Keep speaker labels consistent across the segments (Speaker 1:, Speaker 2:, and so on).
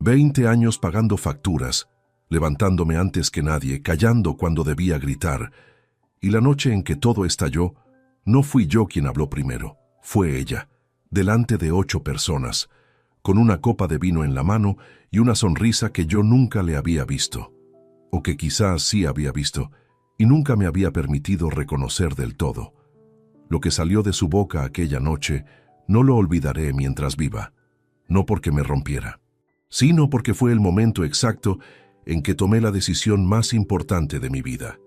Speaker 1: 20 años pagando facturas, levantándome antes que nadie, callando cuando debía gritar. Y la noche en que todo estalló, no fui yo quien habló primero, fue ella, delante de 8 personas, con una copa de vino en la mano y una sonrisa que yo nunca le había visto, o que quizás sí había visto, y nunca me había permitido reconocer del todo. Lo que salió de su boca aquella noche no lo olvidaré mientras viva, no porque me rompiera, sino porque fue el momento exacto en que tomé la decisión más importante de mi vida.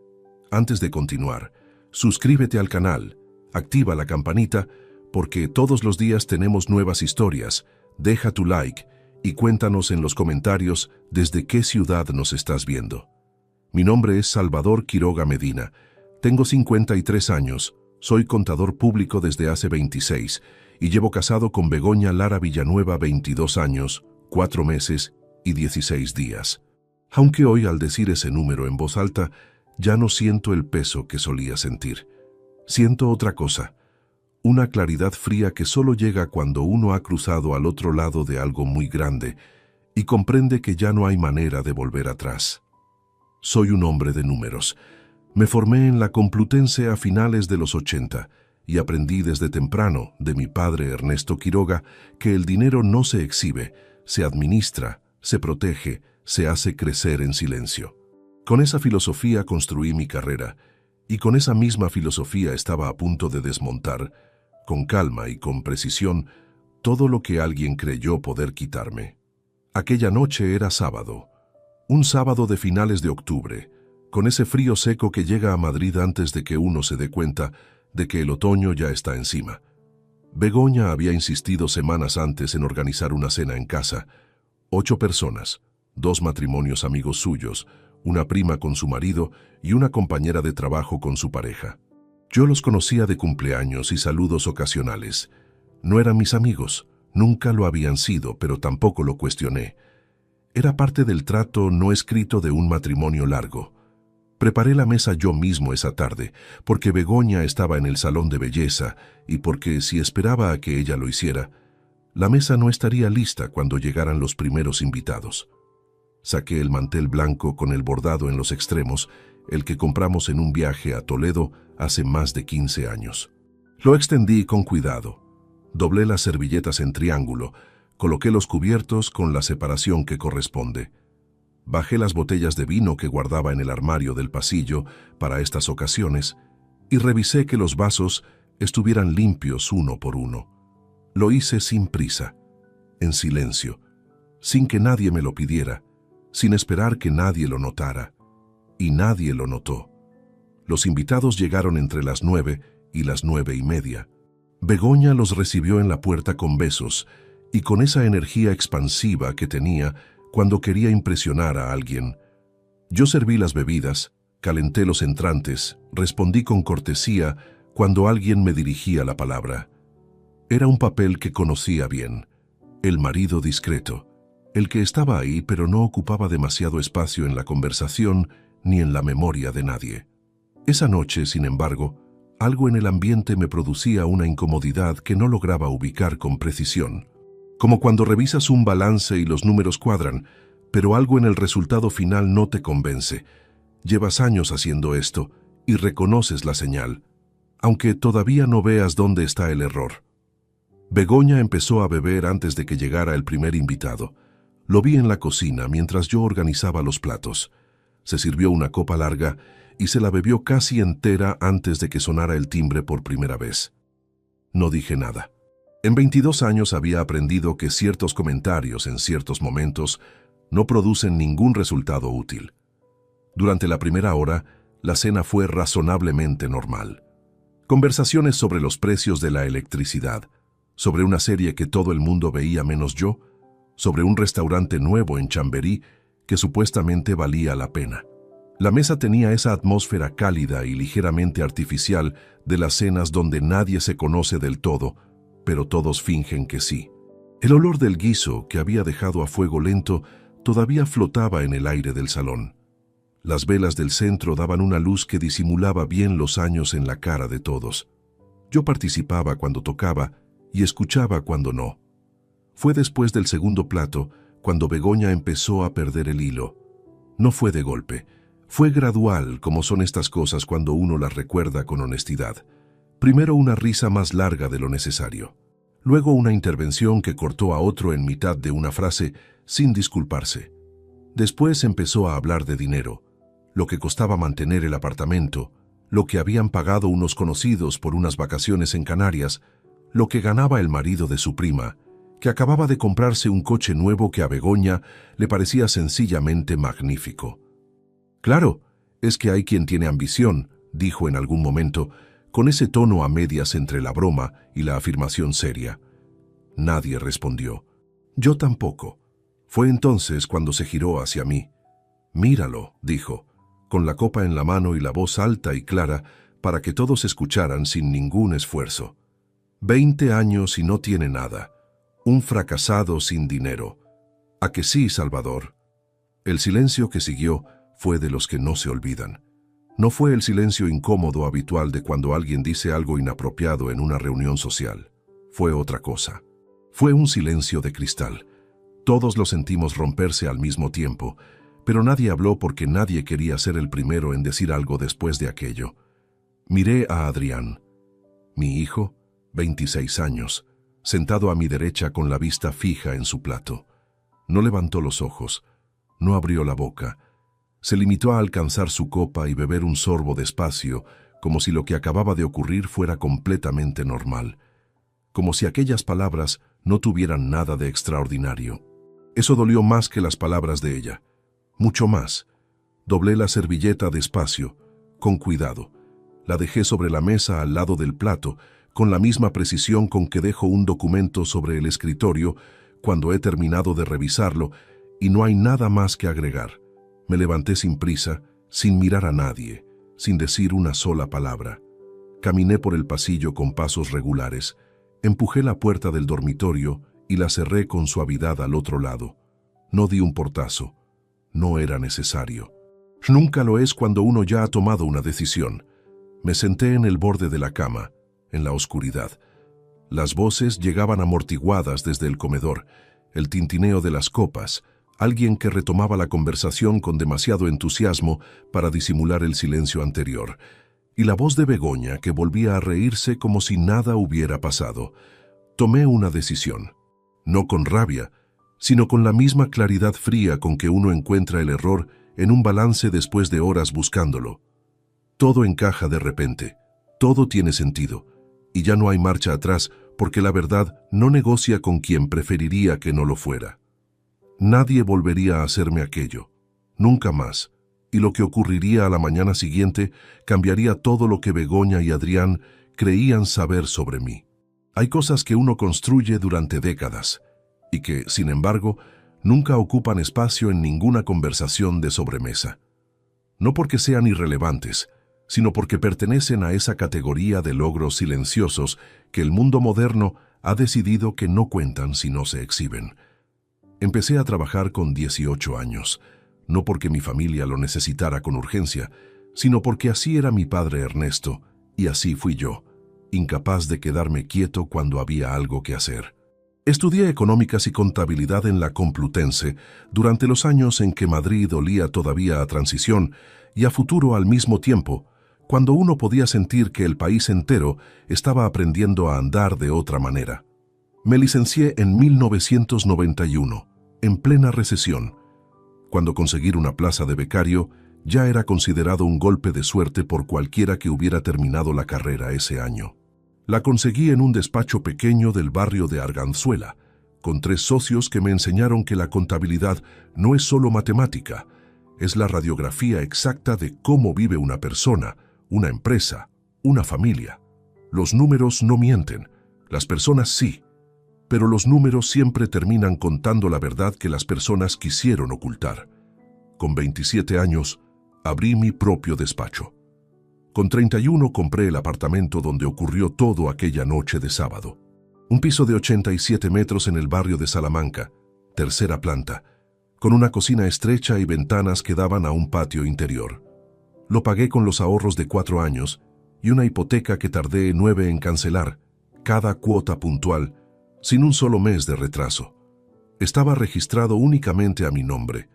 Speaker 1: Antes de continuar, suscríbete al canal, activa la campanita, porque todos los días tenemos nuevas historias. Deja tu like y cuéntanos en los comentarios desde qué ciudad nos estás viendo. Mi nombre es Salvador Quiroga Medina, tengo 53 años, soy contador público desde hace 26 y llevo casado con Begoña Lara Villanueva 22 años, 4 meses y 16 días. Aunque hoy al decir ese número en voz alta, ya no siento el peso que solía sentir. Siento otra cosa, una claridad fría que solo llega cuando uno ha cruzado al otro lado de algo muy grande y comprende que ya no hay manera de volver atrás. Soy un hombre de números. Me formé en la Complutense a finales de los 80 y aprendí desde temprano de mi padre Ernesto Quiroga que el dinero no se exhibe, se administra, se protege, se hace crecer en silencio. Con esa filosofía construí mi carrera y con esa misma filosofía estaba a punto de desmontar, con calma y con precisión, todo lo que alguien creyó poder quitarme. Aquella noche era sábado, un sábado de finales de octubre, con ese frío seco que llega a Madrid antes de que uno se dé cuenta de que el otoño ya está encima. Begoña había insistido semanas antes en organizar una cena en casa. 8 personas, 2 matrimonios amigos suyos, una prima con su marido y una compañera de trabajo con su pareja. Yo los conocía de cumpleaños y saludos ocasionales. No eran mis amigos, nunca lo habían sido, pero tampoco lo cuestioné. Era parte del trato no escrito de un matrimonio largo. Preparé la mesa yo mismo esa tarde, porque Begoña estaba en el salón de belleza y porque, si esperaba a que ella lo hiciera, la mesa no estaría lista cuando llegaran los primeros invitados. Saqué el mantel blanco con el bordado en los extremos, el que compramos en un viaje a Toledo hace más de 15 años. Lo extendí con cuidado. Doblé las servilletas en triángulo, coloqué los cubiertos con la separación que corresponde. Bajé las botellas de vino que guardaba en el armario del pasillo para estas ocasiones y revisé que los vasos estuvieran limpios uno por uno. Lo hice sin prisa, en silencio, sin que nadie me lo pidiera, sin esperar que nadie lo notara. Y nadie lo notó. Los invitados llegaron entre las 9 y las 9:30. Begoña los recibió en la puerta con besos y con esa energía expansiva que tenía cuando quería impresionar a alguien. Yo serví las bebidas, calenté los entrantes, respondí con cortesía cuando alguien me dirigía la palabra. Era un papel que conocía bien, el marido discreto, el que estaba ahí pero no ocupaba demasiado espacio en la conversación ni en la memoria de nadie. Esa noche, sin embargo, algo en el ambiente me producía una incomodidad que no lograba ubicar con precisión. Como cuando revisas un balance y los números cuadran, pero algo en el resultado final no te convence. Llevas años haciendo esto y reconoces la señal, aunque todavía no veas dónde está el error. Begoña empezó a beber antes de que llegara el primer invitado. Lo vi en la cocina mientras yo organizaba los platos. Se sirvió una copa larga y se la bebió casi entera antes de que sonara el timbre por primera vez. No dije nada. En 22 años había aprendido que ciertos comentarios en ciertos momentos no producen ningún resultado útil. Durante la primera hora, la cena fue razonablemente normal. Conversaciones sobre los precios de la electricidad, sobre una serie que todo el mundo veía menos yo, sobre un restaurante nuevo en Chamberí que supuestamente valía la pena. La mesa tenía esa atmósfera cálida y ligeramente artificial de las cenas donde nadie se conoce del todo, pero todos fingen que sí. El olor del guiso que había dejado a fuego lento todavía flotaba en el aire del salón. Las velas del centro daban una luz que disimulaba bien los años en la cara de todos. Yo participaba cuando tocaba y escuchaba cuando no. Fue después del segundo plato cuando Begoña empezó a perder el hilo. No fue de golpe, fue gradual, como son estas cosas cuando uno las recuerda con honestidad. Primero una risa más larga de lo necesario. Luego una intervención que cortó a otro en mitad de una frase sin disculparse. Después empezó a hablar de dinero, lo que costaba mantener el apartamento, lo que habían pagado unos conocidos por unas vacaciones en Canarias, lo que ganaba el marido de su prima, que acababa de comprarse un coche nuevo que a Begoña le parecía sencillamente magnífico. «Claro, es que hay quien tiene ambición», dijo en algún momento, con ese tono a medias entre la broma y la afirmación seria. Nadie respondió. Yo tampoco. Fue entonces cuando se giró hacia mí. «Míralo», dijo, con la copa en la mano y la voz alta y clara para que todos escucharan sin ningún esfuerzo. 20 años y no tiene nada. Un fracasado sin dinero. ¿A que sí, Salvador? El silencio que siguió fue de los que no se olvidan. No fue el silencio incómodo habitual de cuando alguien dice algo inapropiado en una reunión social. Fue otra cosa. Fue un silencio de cristal. Todos lo sentimos romperse al mismo tiempo, pero nadie habló porque nadie quería ser el primero en decir algo después de aquello. Miré a Adrián, mi hijo, 26 años, sentado a mi derecha con la vista fija en su plato. No levantó los ojos, no abrió la boca. Se limitó a alcanzar su copa y beber un sorbo despacio, como si lo que acababa de ocurrir fuera completamente normal. Como si aquellas palabras no tuvieran nada de extraordinario. Eso dolió más que las palabras de ella. Mucho más. Doblé la servilleta despacio, con cuidado. La dejé sobre la mesa al lado del plato, con la misma precisión con que dejo un documento sobre el escritorio cuando he terminado de revisarlo y no hay nada más que agregar. Me levanté sin prisa, sin mirar a nadie, sin decir una sola palabra. Caminé por el pasillo con pasos regulares, empujé la puerta del dormitorio y la cerré con suavidad al otro lado. No di un portazo. No era necesario. Nunca lo es cuando uno ya ha tomado una decisión. Me senté en el borde de la cama, en la oscuridad. Las voces llegaban amortiguadas desde el comedor, el tintineo de las copas, alguien que retomaba la conversación con demasiado entusiasmo para disimular el silencio anterior, y la voz de Begoña que volvía a reírse como si nada hubiera pasado. Tomé una decisión, no con rabia, sino con la misma claridad fría con que uno encuentra el error en un balance después de horas buscándolo. Todo encaja de repente, todo tiene sentido, y ya no hay marcha atrás porque la verdad no negocia con quien preferiría que no lo fuera. Nadie volvería a hacerme aquello, nunca más, y lo que ocurriría a la mañana siguiente cambiaría todo lo que Begoña y Adrián creían saber sobre mí. Hay cosas que uno construye durante décadas, y que, sin embargo, nunca ocupan espacio en ninguna conversación de sobremesa. No porque sean irrelevantes, sino porque pertenecen a esa categoría de logros silenciosos que el mundo moderno ha decidido que no cuentan si no se exhiben. Empecé a trabajar con 18 años, no porque mi familia lo necesitara con urgencia, sino porque así era mi padre Ernesto, y así fui yo, incapaz de quedarme quieto cuando había algo que hacer. Estudié económicas y contabilidad en la Complutense durante los años en que Madrid olía todavía a transición y a futuro al mismo tiempo, cuando uno podía sentir que el país entero estaba aprendiendo a andar de otra manera. Me licencié en 1991, en plena recesión, cuando conseguir una plaza de becario ya era considerado un golpe de suerte por cualquiera que hubiera terminado la carrera ese año. La conseguí en un despacho pequeño del barrio de Arganzuela, con 3 socios que me enseñaron que la contabilidad no es solo matemática, es la radiografía exacta de cómo vive una persona, una empresa, una familia. Los números no mienten, las personas sí, pero los números siempre terminan contando la verdad que las personas quisieron ocultar. Con 27 años, abrí mi propio despacho. Con 31 compré el apartamento donde ocurrió todo aquella noche de sábado. Un piso de 87 metros en el barrio de Salamanca, 3ª planta, con una cocina estrecha y ventanas que daban a un patio interior. Lo pagué con los ahorros de 4 años y una hipoteca que tardé 9 en cancelar, cada cuota puntual, sin un solo mes de retraso. Estaba registrado únicamente a mi nombre,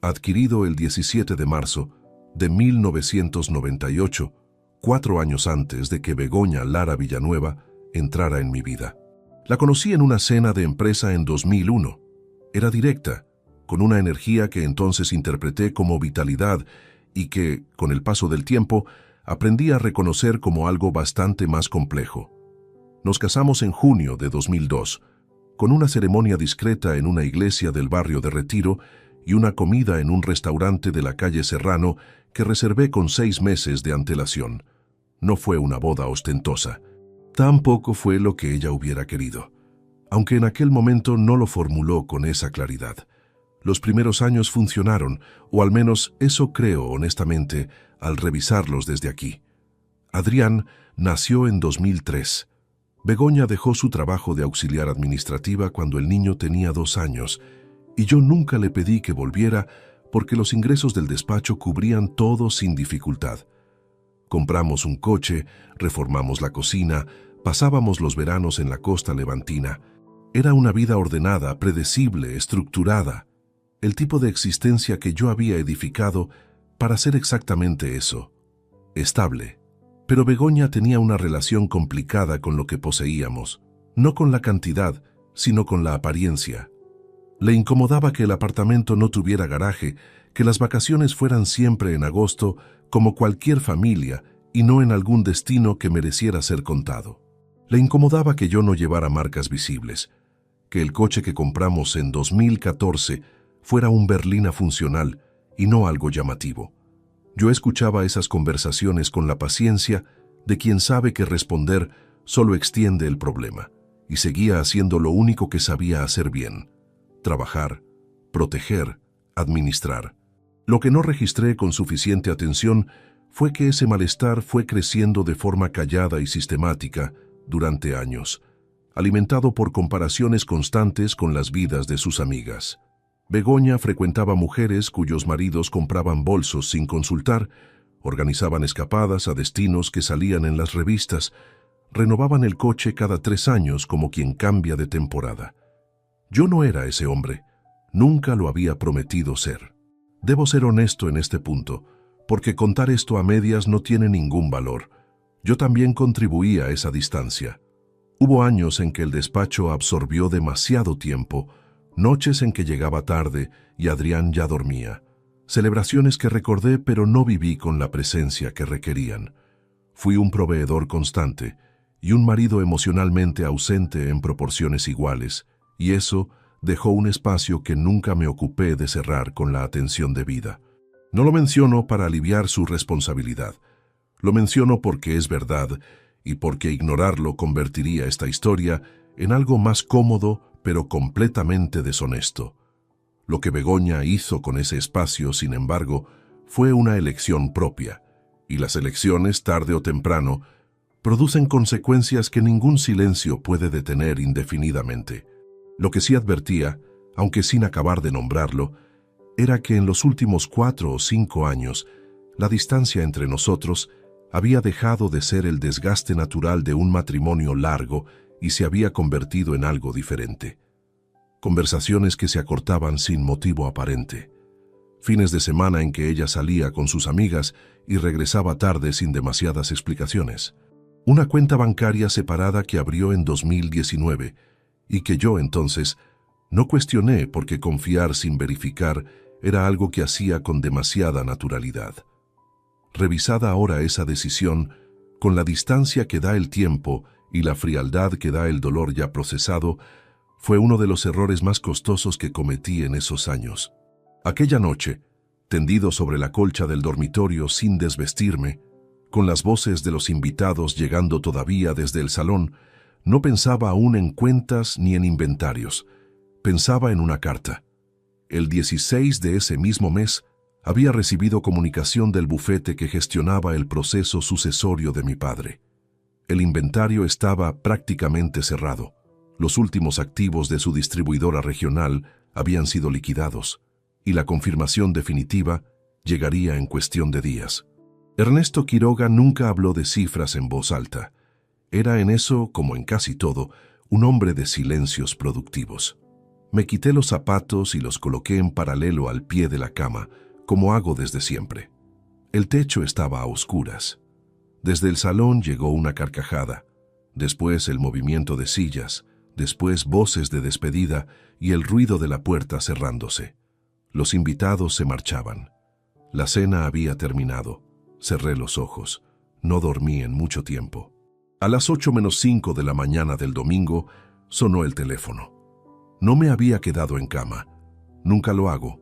Speaker 1: adquirido el 17 de marzo de 1998, 4 años antes de que Begoña Lara Villanueva entrara en mi vida. La conocí en una cena de empresa en 2001. Era directa, con una energía que entonces interpreté como vitalidad y que, con el paso del tiempo, aprendí a reconocer como algo bastante más complejo. Nos casamos en junio de 2002, con una ceremonia discreta en una iglesia del barrio de Retiro y una comida en un restaurante de la calle Serrano que reservé con 6 meses de antelación. No fue una boda ostentosa. Tampoco fue lo que ella hubiera querido, aunque en aquel momento no lo formuló con esa claridad. Los primeros años funcionaron, o al menos eso creo honestamente al revisarlos desde aquí. Adrián nació en 2003. Begoña dejó su trabajo de auxiliar administrativa cuando el niño tenía 2 años, y yo nunca le pedí que volviera porque los ingresos del despacho cubrían todo sin dificultad. Compramos un coche, reformamos la cocina, pasábamos los veranos en la costa levantina. Era una vida ordenada, predecible, estructurada, el tipo de existencia que yo había edificado para ser exactamente eso, estable. Pero Begoña tenía una relación complicada con lo que poseíamos, no con la cantidad, sino con la apariencia. Le incomodaba que el apartamento no tuviera garaje, que las vacaciones fueran siempre en agosto, como cualquier familia, y no en algún destino que mereciera ser contado. Le incomodaba que yo no llevara marcas visibles, que el coche que compramos en 2014 fuera un berlina funcional y no algo llamativo. Yo escuchaba esas conversaciones con la paciencia de quien sabe que responder solo extiende el problema, y seguía haciendo lo único que sabía hacer bien: trabajar, proteger, administrar. Lo que no registré con suficiente atención fue que ese malestar fue creciendo de forma callada y sistemática durante años, alimentado por comparaciones constantes con las vidas de sus amigas. Begoña frecuentaba mujeres cuyos maridos compraban bolsos sin consultar, organizaban escapadas a destinos que salían en las revistas, renovaban el coche cada 3 años como quien cambia de temporada. Yo no era ese hombre, nunca lo había prometido ser. Debo ser honesto en este punto, porque contar esto a medias no tiene ningún valor. Yo también contribuí a esa distancia. Hubo años en que el despacho absorbió demasiado tiempo, noches en que llegaba tarde y Adrián ya dormía, celebraciones que recordé pero no viví con la presencia que requerían. Fui un proveedor constante y un marido emocionalmente ausente en proporciones iguales, y eso dejó un espacio que nunca me ocupé de cerrar con la atención debida. No lo menciono para aliviar su responsabilidad. Lo menciono porque es verdad y porque ignorarlo convertiría esta historia en algo más cómodo pero completamente deshonesto. Lo que Begoña hizo con ese espacio, sin embargo, fue una elección propia, y las elecciones, tarde o temprano, producen consecuencias que ningún silencio puede detener indefinidamente. Lo que sí advertía, aunque sin acabar de nombrarlo, era que en los últimos 4 o 5 años, la distancia entre nosotros había dejado de ser el desgaste natural de un matrimonio largo y se había convertido en algo diferente. Conversaciones que se acortaban sin motivo aparente. Fines de semana en que ella salía con sus amigas y regresaba tarde sin demasiadas explicaciones. Una cuenta bancaria separada que abrió en 2019 y que yo entonces no cuestioné porque confiar sin verificar era algo que hacía con demasiada naturalidad. Revisada ahora esa decisión, con la distancia que da el tiempo y la frialdad que da el dolor ya procesado, fue uno de los errores más costosos que cometí en esos años. Aquella noche, tendido sobre la colcha del dormitorio sin desvestirme, con las voces de los invitados llegando todavía desde el salón, no pensaba aún en cuentas ni en inventarios. Pensaba en una carta. El 16 de ese mismo mes, había recibido comunicación del bufete que gestionaba el proceso sucesorio de mi padre. El inventario estaba prácticamente cerrado. Los últimos activos de su distribuidora regional habían sido liquidados, y la confirmación definitiva llegaría en cuestión de días. Ernesto Quiroga nunca habló de cifras en voz alta. Era en eso, como en casi todo, un hombre de silencios productivos. Me quité los zapatos y los coloqué en paralelo al pie de la cama, como hago desde siempre. El techo estaba a oscuras. Desde el salón llegó una carcajada, después el movimiento de sillas, después voces de despedida y el ruido de la puerta cerrándose. Los invitados se marchaban. La cena había terminado. Cerré los ojos. No dormí en mucho tiempo. A las 8:05 de la mañana del domingo sonó el teléfono. No me había quedado en cama. Nunca lo hago.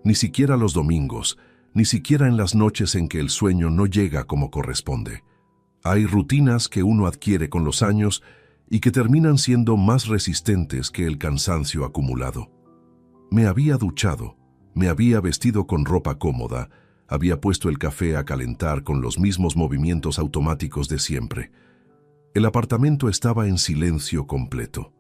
Speaker 1: Ni siquiera los domingos, ni siquiera en las noches en que el sueño no llega como corresponde. Hay rutinas que uno adquiere con los años y que terminan siendo más resistentes que el cansancio acumulado. Me había duchado, me había vestido con ropa cómoda, había puesto el café a calentar con los mismos movimientos automáticos de siempre. El apartamento estaba en silencio completo.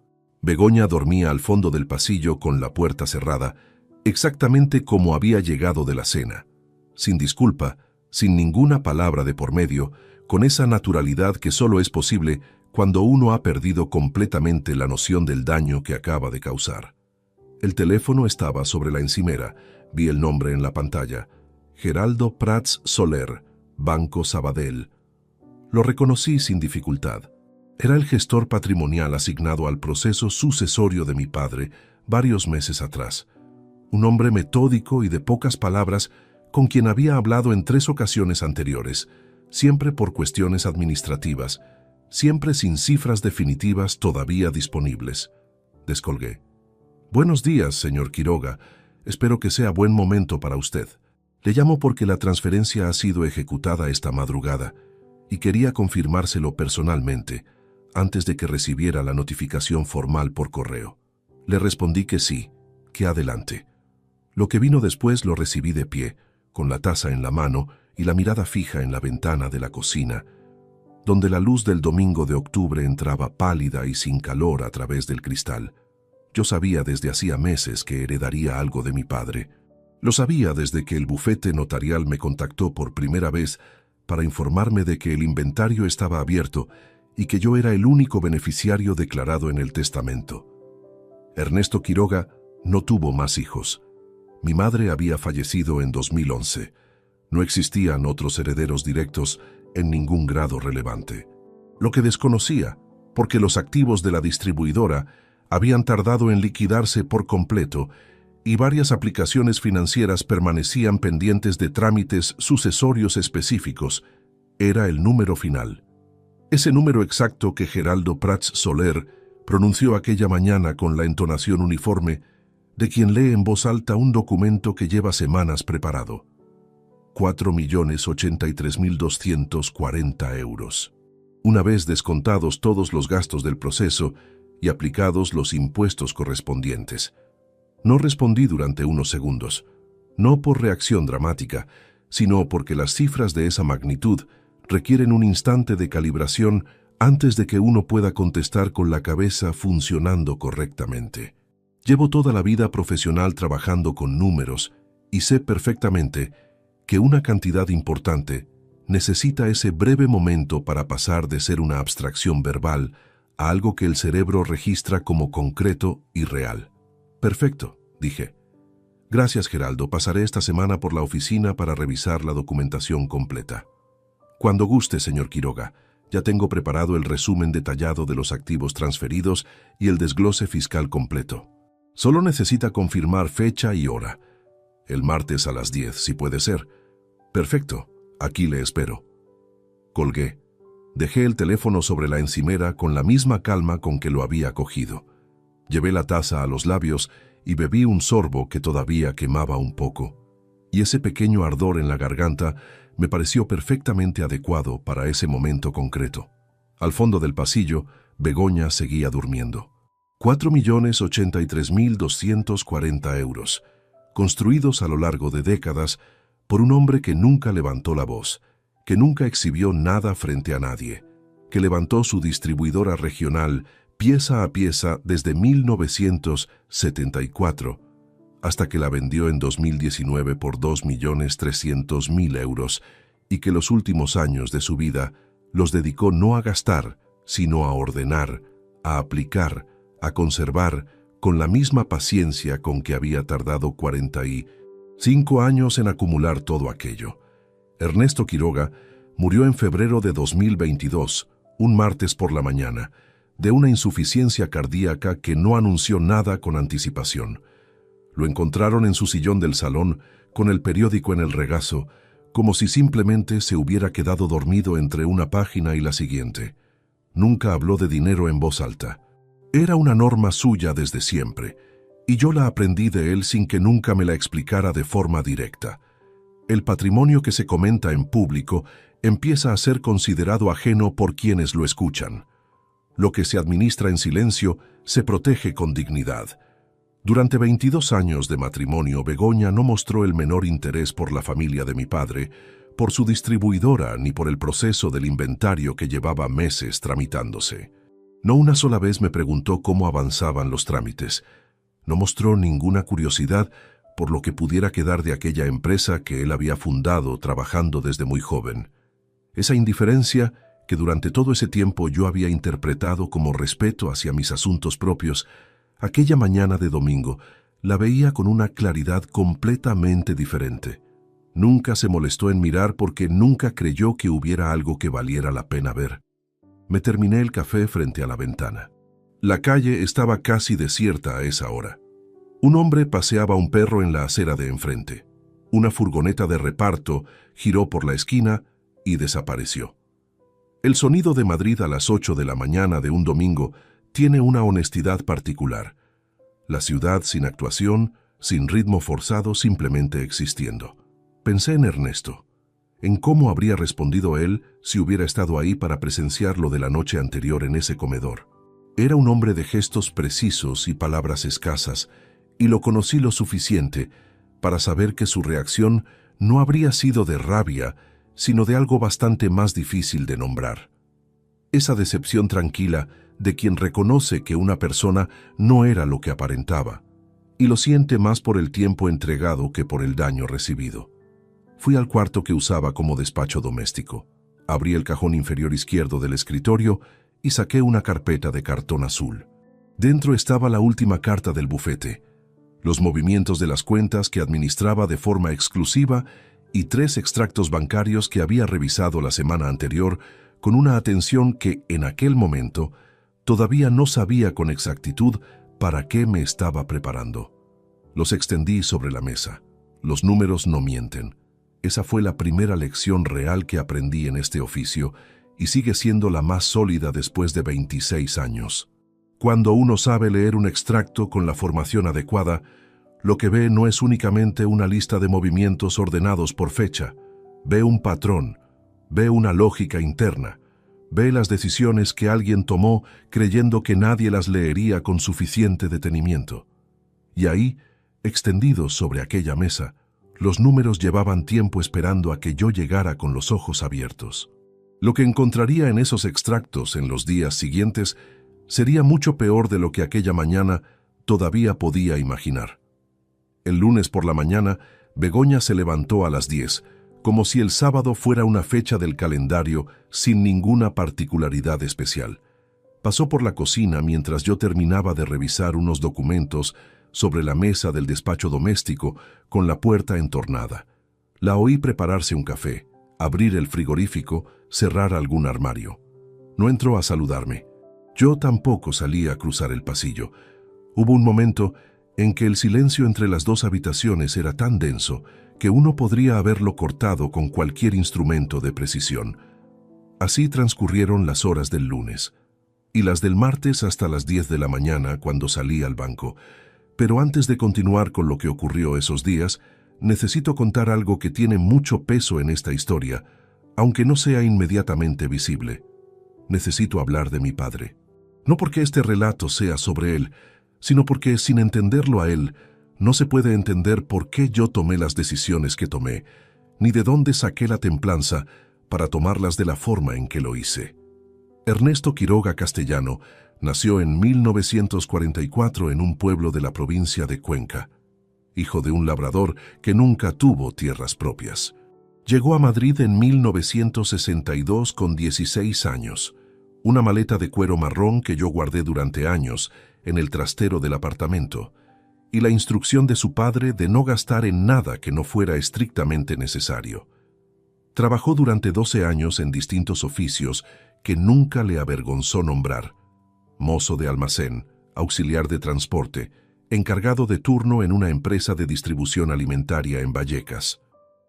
Speaker 1: Begoña dormía al fondo del pasillo con la puerta cerrada, exactamente como había llegado de la cena, sin disculpa, sin ninguna palabra de por medio, con esa naturalidad que solo es posible cuando uno ha perdido completamente la noción del daño que acaba de causar. El teléfono estaba sobre la encimera, vi el nombre en la pantalla, Geraldo Prats Soler, Banco Sabadell. Lo reconocí sin dificultad. Era el gestor patrimonial asignado al proceso sucesorio de mi padre varios meses atrás. Un hombre metódico y de pocas palabras con quien había hablado en 3 ocasiones anteriores, siempre por cuestiones administrativas, siempre sin cifras definitivas todavía disponibles. Descolgué. Buenos días, señor Quiroga. Espero que sea buen momento para usted. Le llamo porque la transferencia ha sido ejecutada esta madrugada y quería confirmárselo personalmente antes de que recibiera la notificación formal por correo. Le respondí que sí, que adelante. Lo que vino después lo recibí de pie, con la taza en la mano y la mirada fija en la ventana de la cocina, donde la luz del domingo de octubre entraba pálida y sin calor a través del cristal. Yo sabía desde hacía meses que heredaría algo de mi padre. Lo sabía desde que el bufete notarial me contactó por primera vez para informarme de que el inventario estaba abierto y que yo era el único beneficiario declarado en el testamento. Ernesto Quiroga no tuvo más hijos. Mi madre había fallecido en 2011. No existían otros herederos directos en ningún grado relevante. Lo que desconocía, porque los activos de la distribuidora habían tardado en liquidarse por completo y varias aplicaciones financieras permanecían pendientes de trámites sucesorios específicos, era el número final. Ese número exacto que Geraldo Prats Soler pronunció aquella mañana con la entonación uniforme de quien lee en voz alta un documento que lleva semanas preparado. 4.083.240 euros. Una vez descontados todos los gastos del proceso y aplicados los impuestos correspondientes. No respondí durante unos segundos, no por reacción dramática, sino porque las cifras de esa magnitud requieren un instante de calibración antes de que uno pueda contestar con la cabeza funcionando correctamente. Llevo toda la vida profesional trabajando con números y sé perfectamente que una cantidad importante necesita ese breve momento para pasar de ser una abstracción verbal a algo que el cerebro registra como concreto y real. Perfecto, dije. Gracias, Geraldo. Pasaré esta semana por la oficina para revisar la documentación completa. Cuando guste, señor Quiroga. Ya tengo preparado el resumen detallado de los activos transferidos y el desglose fiscal completo. Solo necesita confirmar fecha y hora. El martes a las 10, si puede ser. Perfecto, aquí le espero. Colgué. Dejé el teléfono sobre la encimera con la misma calma con que lo había cogido. Llevé la taza a los labios y bebí un sorbo que todavía quemaba un poco. Y ese pequeño ardor en la garganta me pareció perfectamente adecuado para ese momento concreto. Al fondo del pasillo, Begoña seguía durmiendo. 4.083.240 euros, construidos a lo largo de décadas por un hombre que nunca levantó la voz, que nunca exhibió nada frente a nadie, que levantó su distribuidora regional pieza a pieza desde 1974, hasta que la vendió en 2019 por 2.300.000 euros y que los últimos años de su vida los dedicó no a gastar, sino a ordenar, a aplicar, a conservar, con la misma paciencia con que había tardado 45 años en acumular todo aquello. Ernesto Quiroga murió en febrero de 2022, un martes por la mañana, de una insuficiencia cardíaca que no anunció nada con anticipación. Lo encontraron en su sillón del salón, con el periódico en el regazo, como si simplemente se hubiera quedado dormido entre una página y la siguiente. Nunca habló de dinero en voz alta. Era una norma suya desde siempre, y yo la aprendí de él sin que nunca me la explicara de forma directa. El patrimonio que se comenta en público empieza a ser considerado ajeno por quienes lo escuchan. Lo que se administra en silencio se protege con dignidad. Durante 22 años de matrimonio, Begoña no mostró el menor interés por la familia de mi padre, por su distribuidora ni por el proceso del inventario que llevaba meses tramitándose. No una sola vez me preguntó cómo avanzaban los trámites. No mostró ninguna curiosidad por lo que pudiera quedar de aquella empresa que él había fundado trabajando desde muy joven. Esa indiferencia que durante todo ese tiempo yo había interpretado como respeto hacia mis asuntos propios, aquella mañana de domingo la veía con una claridad completamente diferente. Nunca se molestó en mirar porque nunca creyó que hubiera algo que valiera la pena ver. Me terminé el café frente a la ventana. La calle estaba casi desierta a esa hora. Un hombre paseaba un perro en la acera de enfrente. Una furgoneta de reparto giró por la esquina y desapareció. El sonido de Madrid a las 8 de la mañana de un domingo tiene una honestidad particular. La ciudad sin actuación, sin ritmo forzado, simplemente existiendo. Pensé en Ernesto, en cómo habría respondido él si hubiera estado ahí para presenciar lo de la noche anterior en ese comedor. Era un hombre de gestos precisos y palabras escasas, y lo conocí lo suficiente para saber que su reacción no habría sido de rabia, sino de algo bastante más difícil de nombrar. Esa decepción tranquila de quien reconoce que una persona no era lo que aparentaba, y lo siente más por el tiempo entregado que por el daño recibido. Fui al cuarto que usaba como despacho doméstico. Abrí el cajón inferior izquierdo del escritorio y saqué una carpeta de cartón azul. Dentro estaba la última carta del bufete, los movimientos de las cuentas que administraba de forma exclusiva y 3 extractos bancarios que había revisado la semana anterior con una atención que, en aquel momento, todavía no sabía con exactitud para qué me estaba preparando. Los extendí sobre la mesa. Los números no mienten. Esa fue la primera lección real que aprendí en este oficio y sigue siendo la más sólida después de 26 años. Cuando uno sabe leer un extracto con la formación adecuada, lo que ve no es únicamente una lista de movimientos ordenados por fecha. Ve un patrón, ve una lógica interna, ve las decisiones que alguien tomó creyendo que nadie las leería con suficiente detenimiento. Y ahí, extendidos sobre aquella mesa, los números llevaban tiempo esperando a que yo llegara con los ojos abiertos. Lo que encontraría en esos extractos en los días siguientes sería mucho peor de lo que aquella mañana todavía podía imaginar. El lunes por la mañana, Begoña se levantó a las 10, como si el sábado fuera una fecha del calendario sin ninguna particularidad especial. Pasó por la cocina mientras yo terminaba de revisar unos documentos sobre la mesa del despacho doméstico con la puerta entornada. La oí prepararse un café, abrir el frigorífico, cerrar algún armario. No entró a saludarme. Yo tampoco salí a cruzar el pasillo. Hubo un momento en que el silencio entre las 2 habitaciones era tan denso que uno podría haberlo cortado con cualquier instrumento de precisión. Así transcurrieron las horas del lunes, y las del martes hasta las 10 de la mañana cuando salí al banco. Pero antes de continuar con lo que ocurrió esos días, necesito contar algo que tiene mucho peso en esta historia, aunque no sea inmediatamente visible. Necesito hablar de mi padre. No porque este relato sea sobre él, sino porque sin entenderlo a él, no se puede entender por qué yo tomé las decisiones que tomé, ni de dónde saqué la templanza para tomarlas de la forma en que lo hice. Ernesto Quiroga Castellano nació en 1944 en un pueblo de la provincia de Cuenca, hijo de un labrador que nunca tuvo tierras propias. Llegó a Madrid en 1962 con 16 años. Una maleta de cuero marrón que yo guardé durante años en el trastero del apartamento, y la instrucción de su padre de no gastar en nada que no fuera estrictamente necesario. Trabajó durante 12 años en distintos oficios que nunca le avergonzó nombrar: mozo de almacén, auxiliar de transporte, encargado de turno en una empresa de distribución alimentaria en Vallecas.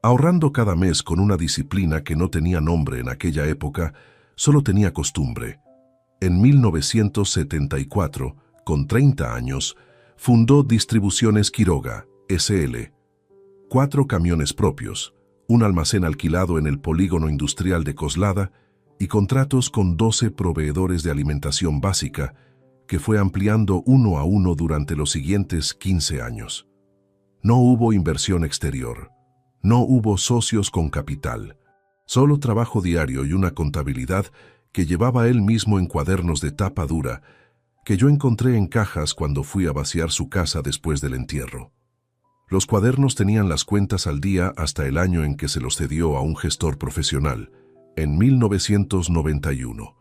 Speaker 1: Ahorrando cada mes con una disciplina que no tenía nombre en aquella época, solo tenía costumbre. En 1974, con 30 años, fundó Distribuciones Quiroga, S.L. 4 camiones propios, un almacén alquilado en el polígono industrial de Coslada y contratos con 12 proveedores de alimentación básica, que fue ampliando uno a uno durante los siguientes 15 años. No hubo inversión exterior, no hubo socios con capital, solo trabajo diario y una contabilidad que llevaba él mismo en cuadernos de tapa dura, que yo encontré en cajas cuando fui a vaciar su casa después del entierro. Los cuadernos tenían las cuentas al día hasta el año en que se los cedió a un gestor profesional, en 1991.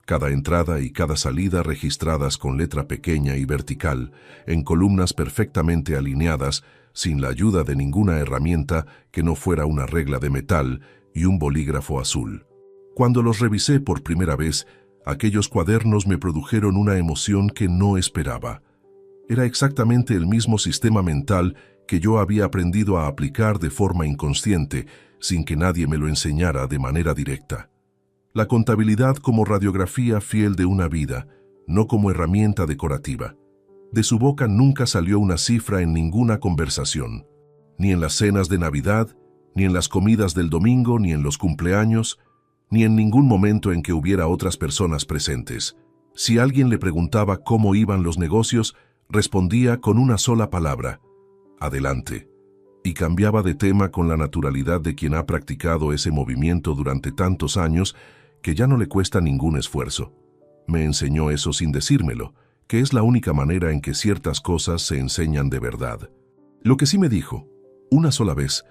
Speaker 1: Cada entrada y cada salida registradas con letra pequeña y vertical, en columnas perfectamente alineadas, sin la ayuda de ninguna herramienta que no fuera una regla de metal y un bolígrafo azul. Cuando los revisé por primera vez, aquellos cuadernos me produjeron una emoción que no esperaba. Era exactamente el mismo sistema mental que yo había aprendido a aplicar de forma inconsciente, sin que nadie me lo enseñara de manera directa. La contabilidad como radiografía fiel de una vida, no como herramienta decorativa. De su boca nunca salió una cifra en ninguna conversación, ni en las cenas de Navidad, ni en las comidas del domingo, ni en los cumpleaños, ni en ningún momento en que hubiera otras personas presentes. Si alguien le preguntaba cómo iban los negocios, respondía con una sola palabra: adelante, y cambiaba de tema con la naturalidad de quien ha practicado ese movimiento durante tantos años que ya no le cuesta ningún esfuerzo. Me enseñó eso sin decírmelo, que es la única manera en que ciertas cosas se enseñan de verdad. Lo que sí me dijo, una sola vez,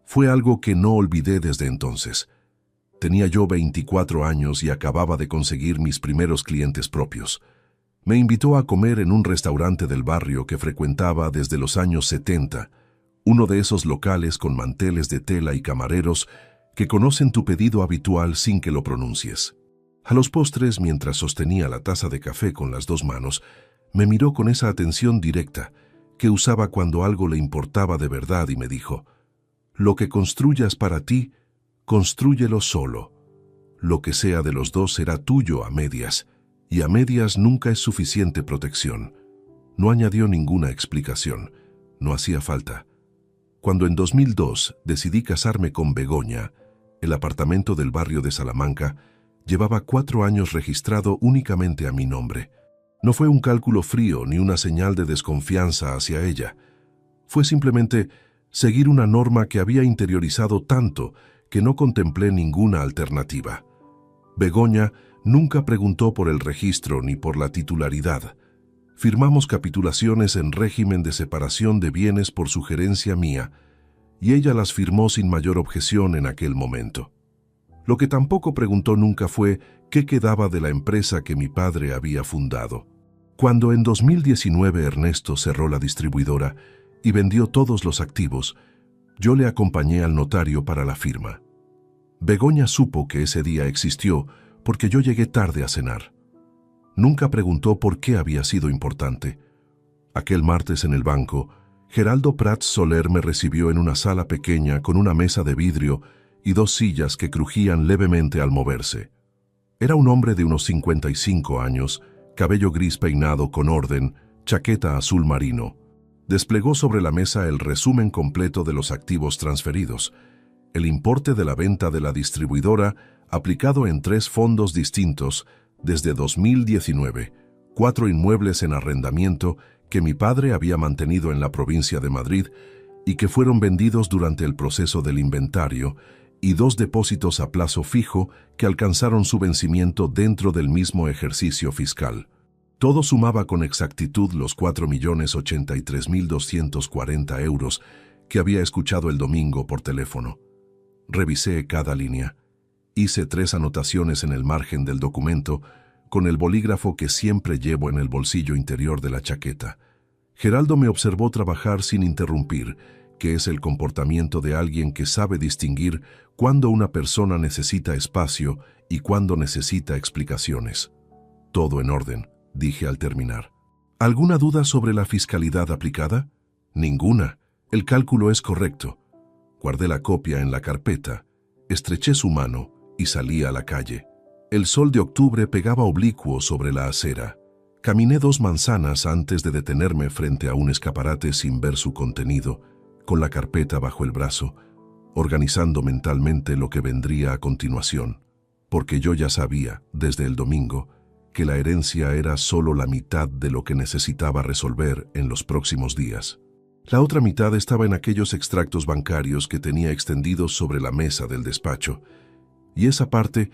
Speaker 1: fue algo que no olvidé desde entonces. Tenía yo 24 años y acababa de conseguir mis primeros clientes propios. Me invitó a comer en un restaurante del barrio que frecuentaba desde los años 70, uno de esos locales con manteles de tela y camareros que conocen tu pedido habitual sin que lo pronuncies. A los postres, mientras sostenía la taza de café con las 2 manos, me miró con esa atención directa que usaba cuando algo le importaba de verdad y me dijo: «Lo que construyas para ti, constrúyelo solo. Lo que sea de los dos será tuyo a medias, y a medias nunca es suficiente protección». No añadió ninguna explicación, no hacía falta. Cuando en 2002 decidí casarme con Begoña, el apartamento del barrio de Salamanca llevaba 4 años registrado únicamente a mi nombre. No fue un cálculo frío ni una señal de desconfianza hacia ella. Fue simplemente seguir una norma que había interiorizado tanto que no contemplé ninguna alternativa. Begoña nunca preguntó por el registro ni por la titularidad. Firmamos capitulaciones en régimen de separación de bienes por sugerencia mía, y ella las firmó sin mayor objeción en aquel momento. Lo que tampoco preguntó nunca fue qué quedaba de la empresa que mi padre había fundado. Cuando en 2019 Ernesto cerró la distribuidora y vendió todos los activos, yo le acompañé al notario para la firma. Begoña supo que ese día existió porque yo llegué tarde a cenar. Nunca preguntó por qué había sido importante. Aquel martes en el banco, Geraldo Prats Soler me recibió en una sala pequeña con una mesa de vidrio y 2 sillas que crujían levemente al moverse. Era un hombre de unos 55 años, cabello gris peinado con orden, chaqueta azul marino. Desplegó sobre la mesa el resumen completo de los activos transferidos, el importe de la venta de la distribuidora aplicado en 3 fondos distintos desde 2019, 4 inmuebles en arrendamiento que mi padre había mantenido en la provincia de Madrid y que fueron vendidos durante el proceso del inventario, y 2 depósitos a plazo fijo que alcanzaron su vencimiento dentro del mismo ejercicio fiscal. Todo sumaba con exactitud los 4.083.240 euros que había escuchado el domingo por teléfono. Revisé cada línea. Hice 3 anotaciones en el margen del documento, con el bolígrafo que siempre llevo en el bolsillo interior de la chaqueta. Geraldo me observó trabajar sin interrumpir, que es el comportamiento de alguien que sabe distinguir cuándo una persona necesita espacio y cuándo necesita explicaciones. Todo en orden, dije al terminar. ¿Alguna duda sobre la fiscalidad aplicada? Ninguna. El cálculo es correcto. Guardé la copia en la carpeta, estreché su mano y salí a la calle. El sol de octubre pegaba oblicuo sobre la acera. Caminé 2 manzanas antes de detenerme frente a un escaparate sin ver su contenido, con la carpeta bajo el brazo, organizando mentalmente lo que vendría a continuación, porque yo ya sabía, desde el domingo, que la herencia era solo la mitad de lo que necesitaba resolver en los próximos días. La otra mitad estaba en aquellos extractos bancarios que tenía extendidos sobre la mesa del despacho, y esa parte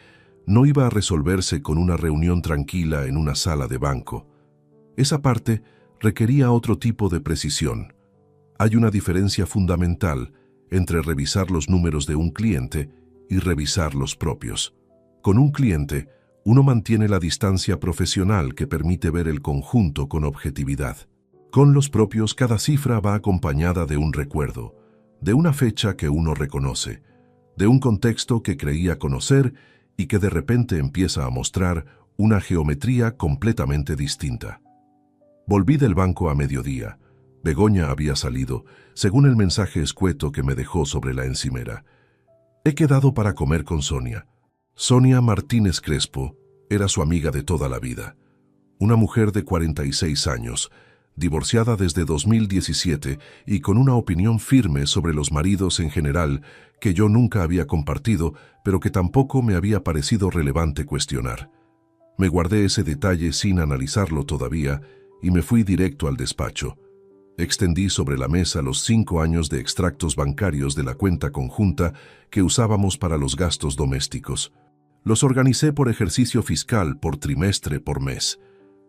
Speaker 1: no iba a resolverse con una reunión tranquila en una sala de banco. Esa parte requería otro tipo de precisión. Hay una diferencia fundamental entre revisar los números de un cliente y revisar los propios. Con un cliente, uno mantiene la distancia profesional que permite ver el conjunto con objetividad. Con los propios, cada cifra va acompañada de un recuerdo, de una fecha que uno reconoce, de un contexto que creía conocer y que de repente empieza a mostrar una geometría completamente distinta. Volví del banco a mediodía. Begoña había salido, según el mensaje escueto que me dejó sobre la encimera. He quedado para comer con Sonia. Sonia Martínez Crespo era su amiga de toda la vida. Una mujer de 46 años, divorciada desde 2017 y con una opinión firme sobre los maridos en general que yo nunca había compartido, pero que tampoco me había parecido relevante cuestionar. Me guardé ese detalle sin analizarlo todavía y me fui directo al despacho. Extendí sobre la mesa los 5 años de extractos bancarios de la cuenta conjunta que usábamos para los gastos domésticos. Los organicé por ejercicio fiscal, por trimestre, por mes.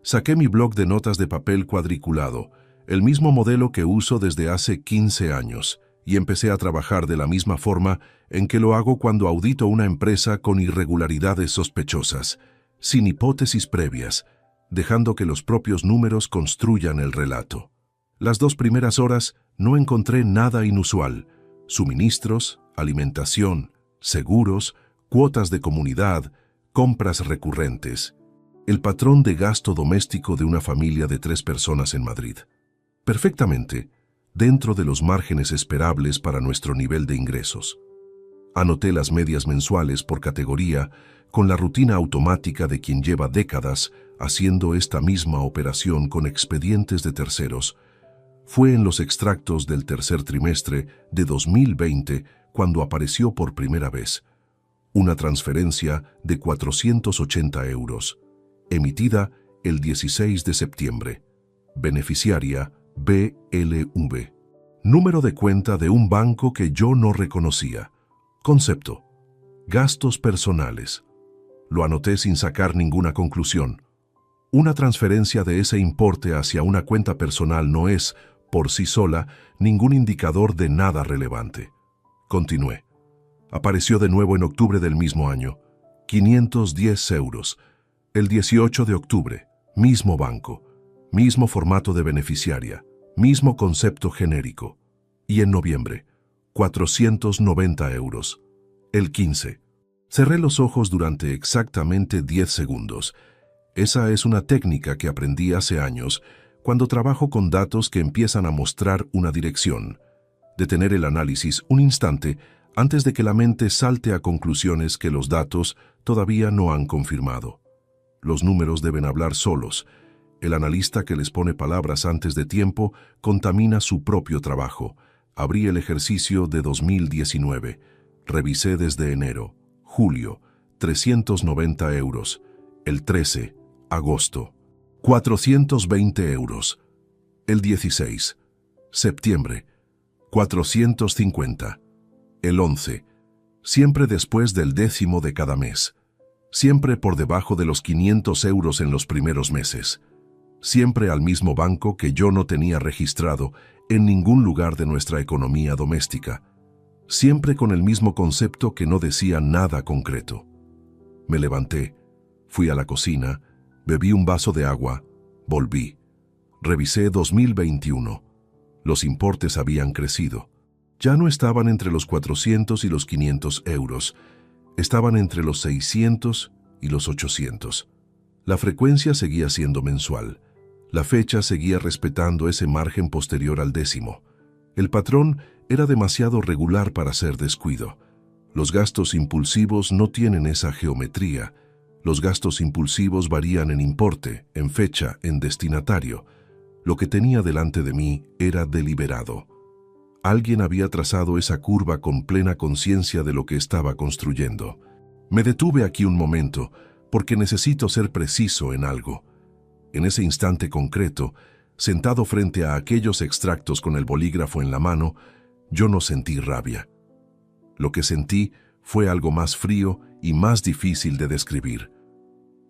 Speaker 1: Saqué mi bloc de notas de papel cuadriculado, el mismo modelo que uso desde hace 15 años, y empecé a trabajar de la misma forma en que lo hago cuando audito una empresa con irregularidades sospechosas, sin hipótesis previas, dejando que los propios números construyan el relato. Las 2 primeras horas no encontré nada inusual: suministros, alimentación, seguros, cuotas de comunidad, compras recurrentes. El patrón de gasto doméstico de una familia de 3 personas en Madrid. Perfectamente, dentro de los márgenes esperables para nuestro nivel de ingresos. Anoté las medias mensuales por categoría, con la rutina automática de quien lleva décadas haciendo esta misma operación con expedientes de terceros. Fue en los extractos del tercer trimestre de 2020 cuando apareció por primera vez una transferencia de 480 euros, emitida el 16 de septiembre. Beneficiaria BLV. Número de cuenta de un banco que yo no reconocía. Concepto: gastos personales. Lo anoté sin sacar ninguna conclusión. Una transferencia de ese importe hacia una cuenta personal no es, por sí sola, ningún indicador de nada relevante. Continué. Apareció de nuevo en octubre del mismo año. 510 euros. El 18 de octubre, mismo banco, mismo formato de beneficiaria, mismo concepto genérico. Y en noviembre, 490 euros. El 15. Cerré los ojos durante exactamente 10 segundos. Esa es una técnica que aprendí hace años cuando trabajo con datos que empiezan a mostrar una dirección. Detener el análisis un instante antes de que la mente salte a conclusiones que los datos todavía no han confirmado. Los números deben hablar solos. El analista que les pone palabras antes de tiempo contamina su propio trabajo. Abrí el ejercicio de 2019. Revisé desde enero, julio, 390 euros. El 13, agosto, 420 euros. El 16, septiembre, 450. El 11, siempre después del 10º de cada mes. Siempre por debajo de los 500 euros en los primeros meses. Siempre al mismo banco que yo no tenía registrado en ningún lugar de nuestra economía doméstica. Siempre con el mismo concepto que no decía nada concreto. Me levanté, fui a la cocina, Bebí un vaso de agua, volví. Revisé 2021. Los importes habían crecido. Ya no estaban entre los 400 y los 500 euros. Estaban entre los 600 y los 800. La frecuencia seguía siendo mensual. La fecha seguía respetando ese margen posterior al décimo. El patrón era demasiado regular para ser descuido. Los gastos impulsivos no tienen esa geometría. Los gastos impulsivos varían en importe, en fecha, en destinatario. Lo que tenía delante de mí era deliberado. Alguien había trazado esa curva con plena conciencia de lo que estaba construyendo. Me detuve aquí un momento, porque necesito ser preciso en algo. En ese instante concreto, sentado frente a aquellos extractos con el bolígrafo en la mano, yo no sentí rabia. Lo que sentí fue algo más frío y más difícil de describir.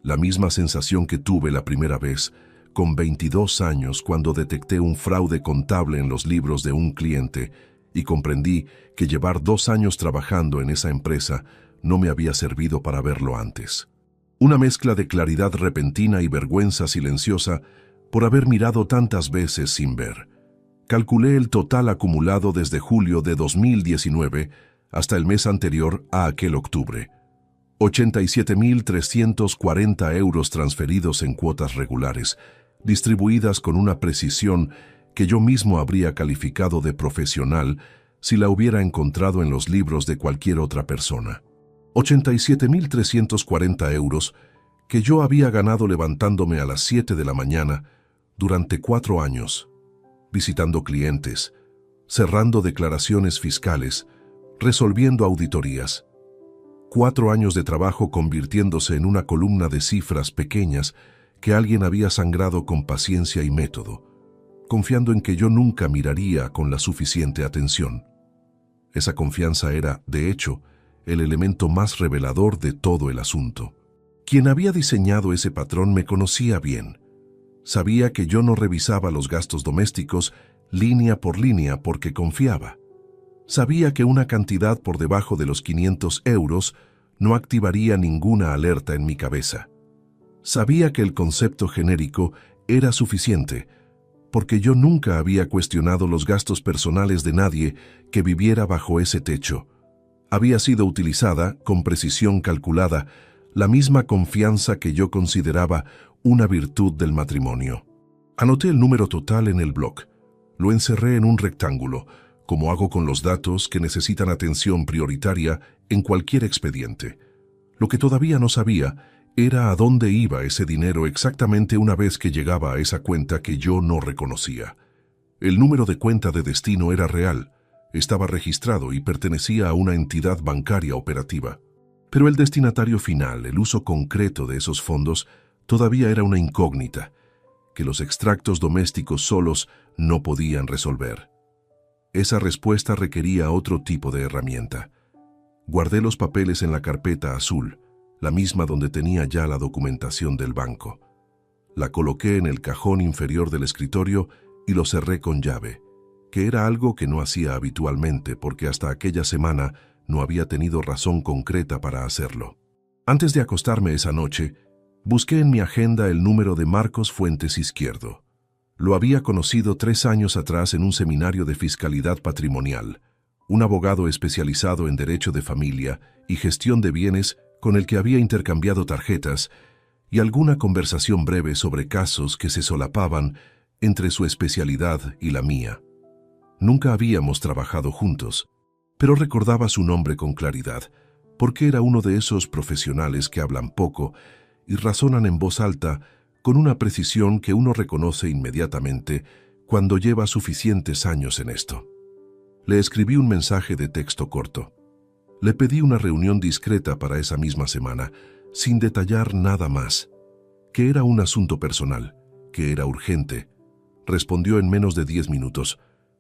Speaker 1: La misma sensación que tuve la primera vez, con 22 años, cuando detecté un fraude contable en los libros de un cliente y comprendí que llevar 2 años trabajando en esa empresa no me había servido para verlo antes. Una mezcla de claridad repentina y vergüenza silenciosa por haber mirado tantas veces sin ver. Calculé el total acumulado desde julio de 2019 hasta el mes anterior a aquel octubre. 87.340 euros transferidos en cuotas regulares, distribuidas con una precisión que yo mismo habría calificado de profesional si la hubiera encontrado en los libros de cualquier otra persona. 87.340 euros que yo había ganado levantándome a las 7 de la mañana durante 4 años, visitando clientes, cerrando declaraciones fiscales, resolviendo auditorías. 4 años de trabajo convirtiéndose en una columna de cifras pequeñas que alguien había sangrado con paciencia y método, confiando en que yo nunca miraría con la suficiente atención. Esa confianza era, de hecho, el elemento más revelador de todo el asunto. Quien había diseñado ese patrón me conocía bien. Sabía que yo no revisaba los gastos domésticos línea por línea porque confiaba. Sabía que una cantidad por debajo de los 500 euros no activaría ninguna alerta en mi cabeza. Sabía que el concepto genérico era suficiente, porque yo nunca había cuestionado los gastos personales de nadie que viviera bajo ese techo. Había sido utilizada, con precisión calculada, la misma confianza que yo consideraba una virtud del matrimonio. Anoté el número total en el blog. Lo encerré en un rectángulo, como hago con los datos que necesitan atención prioritaria en cualquier expediente. Lo que todavía no sabía era a dónde iba ese dinero exactamente una vez que llegaba a esa cuenta que yo no reconocía. El número de cuenta de destino era real, estaba registrado y pertenecía a una entidad bancaria operativa. Pero el destinatario final, el uso concreto de esos fondos, todavía era una incógnita, que los extractos domésticos solos no podían resolver. Esa respuesta requería otro tipo de herramienta. Guardé los papeles en la carpeta azul, la misma donde tenía ya la documentación del banco. La coloqué en el cajón inferior del escritorio y lo cerré con llave, que era algo que no hacía habitualmente porque hasta aquella semana no había tenido razón concreta para hacerlo. Antes de acostarme esa noche, busqué en mi agenda el número de Marcos Fuentes Izquierdo. Lo había conocido 3 años atrás en un seminario de fiscalidad patrimonial, un abogado especializado en derecho de familia y gestión de bienes con el que había intercambiado tarjetas y alguna conversación breve sobre casos que se solapaban entre su especialidad y la mía. Nunca habíamos trabajado juntos, pero recordaba su nombre con claridad, porque era uno de esos profesionales que hablan poco y razonan en voz alta con una precisión que uno reconoce inmediatamente cuando lleva suficientes años en esto. Le escribí un mensaje de texto corto. Le pedí una reunión discreta para esa misma semana, sin detallar nada más, que era un asunto personal, que era urgente. Respondió en menos de 10 minutos.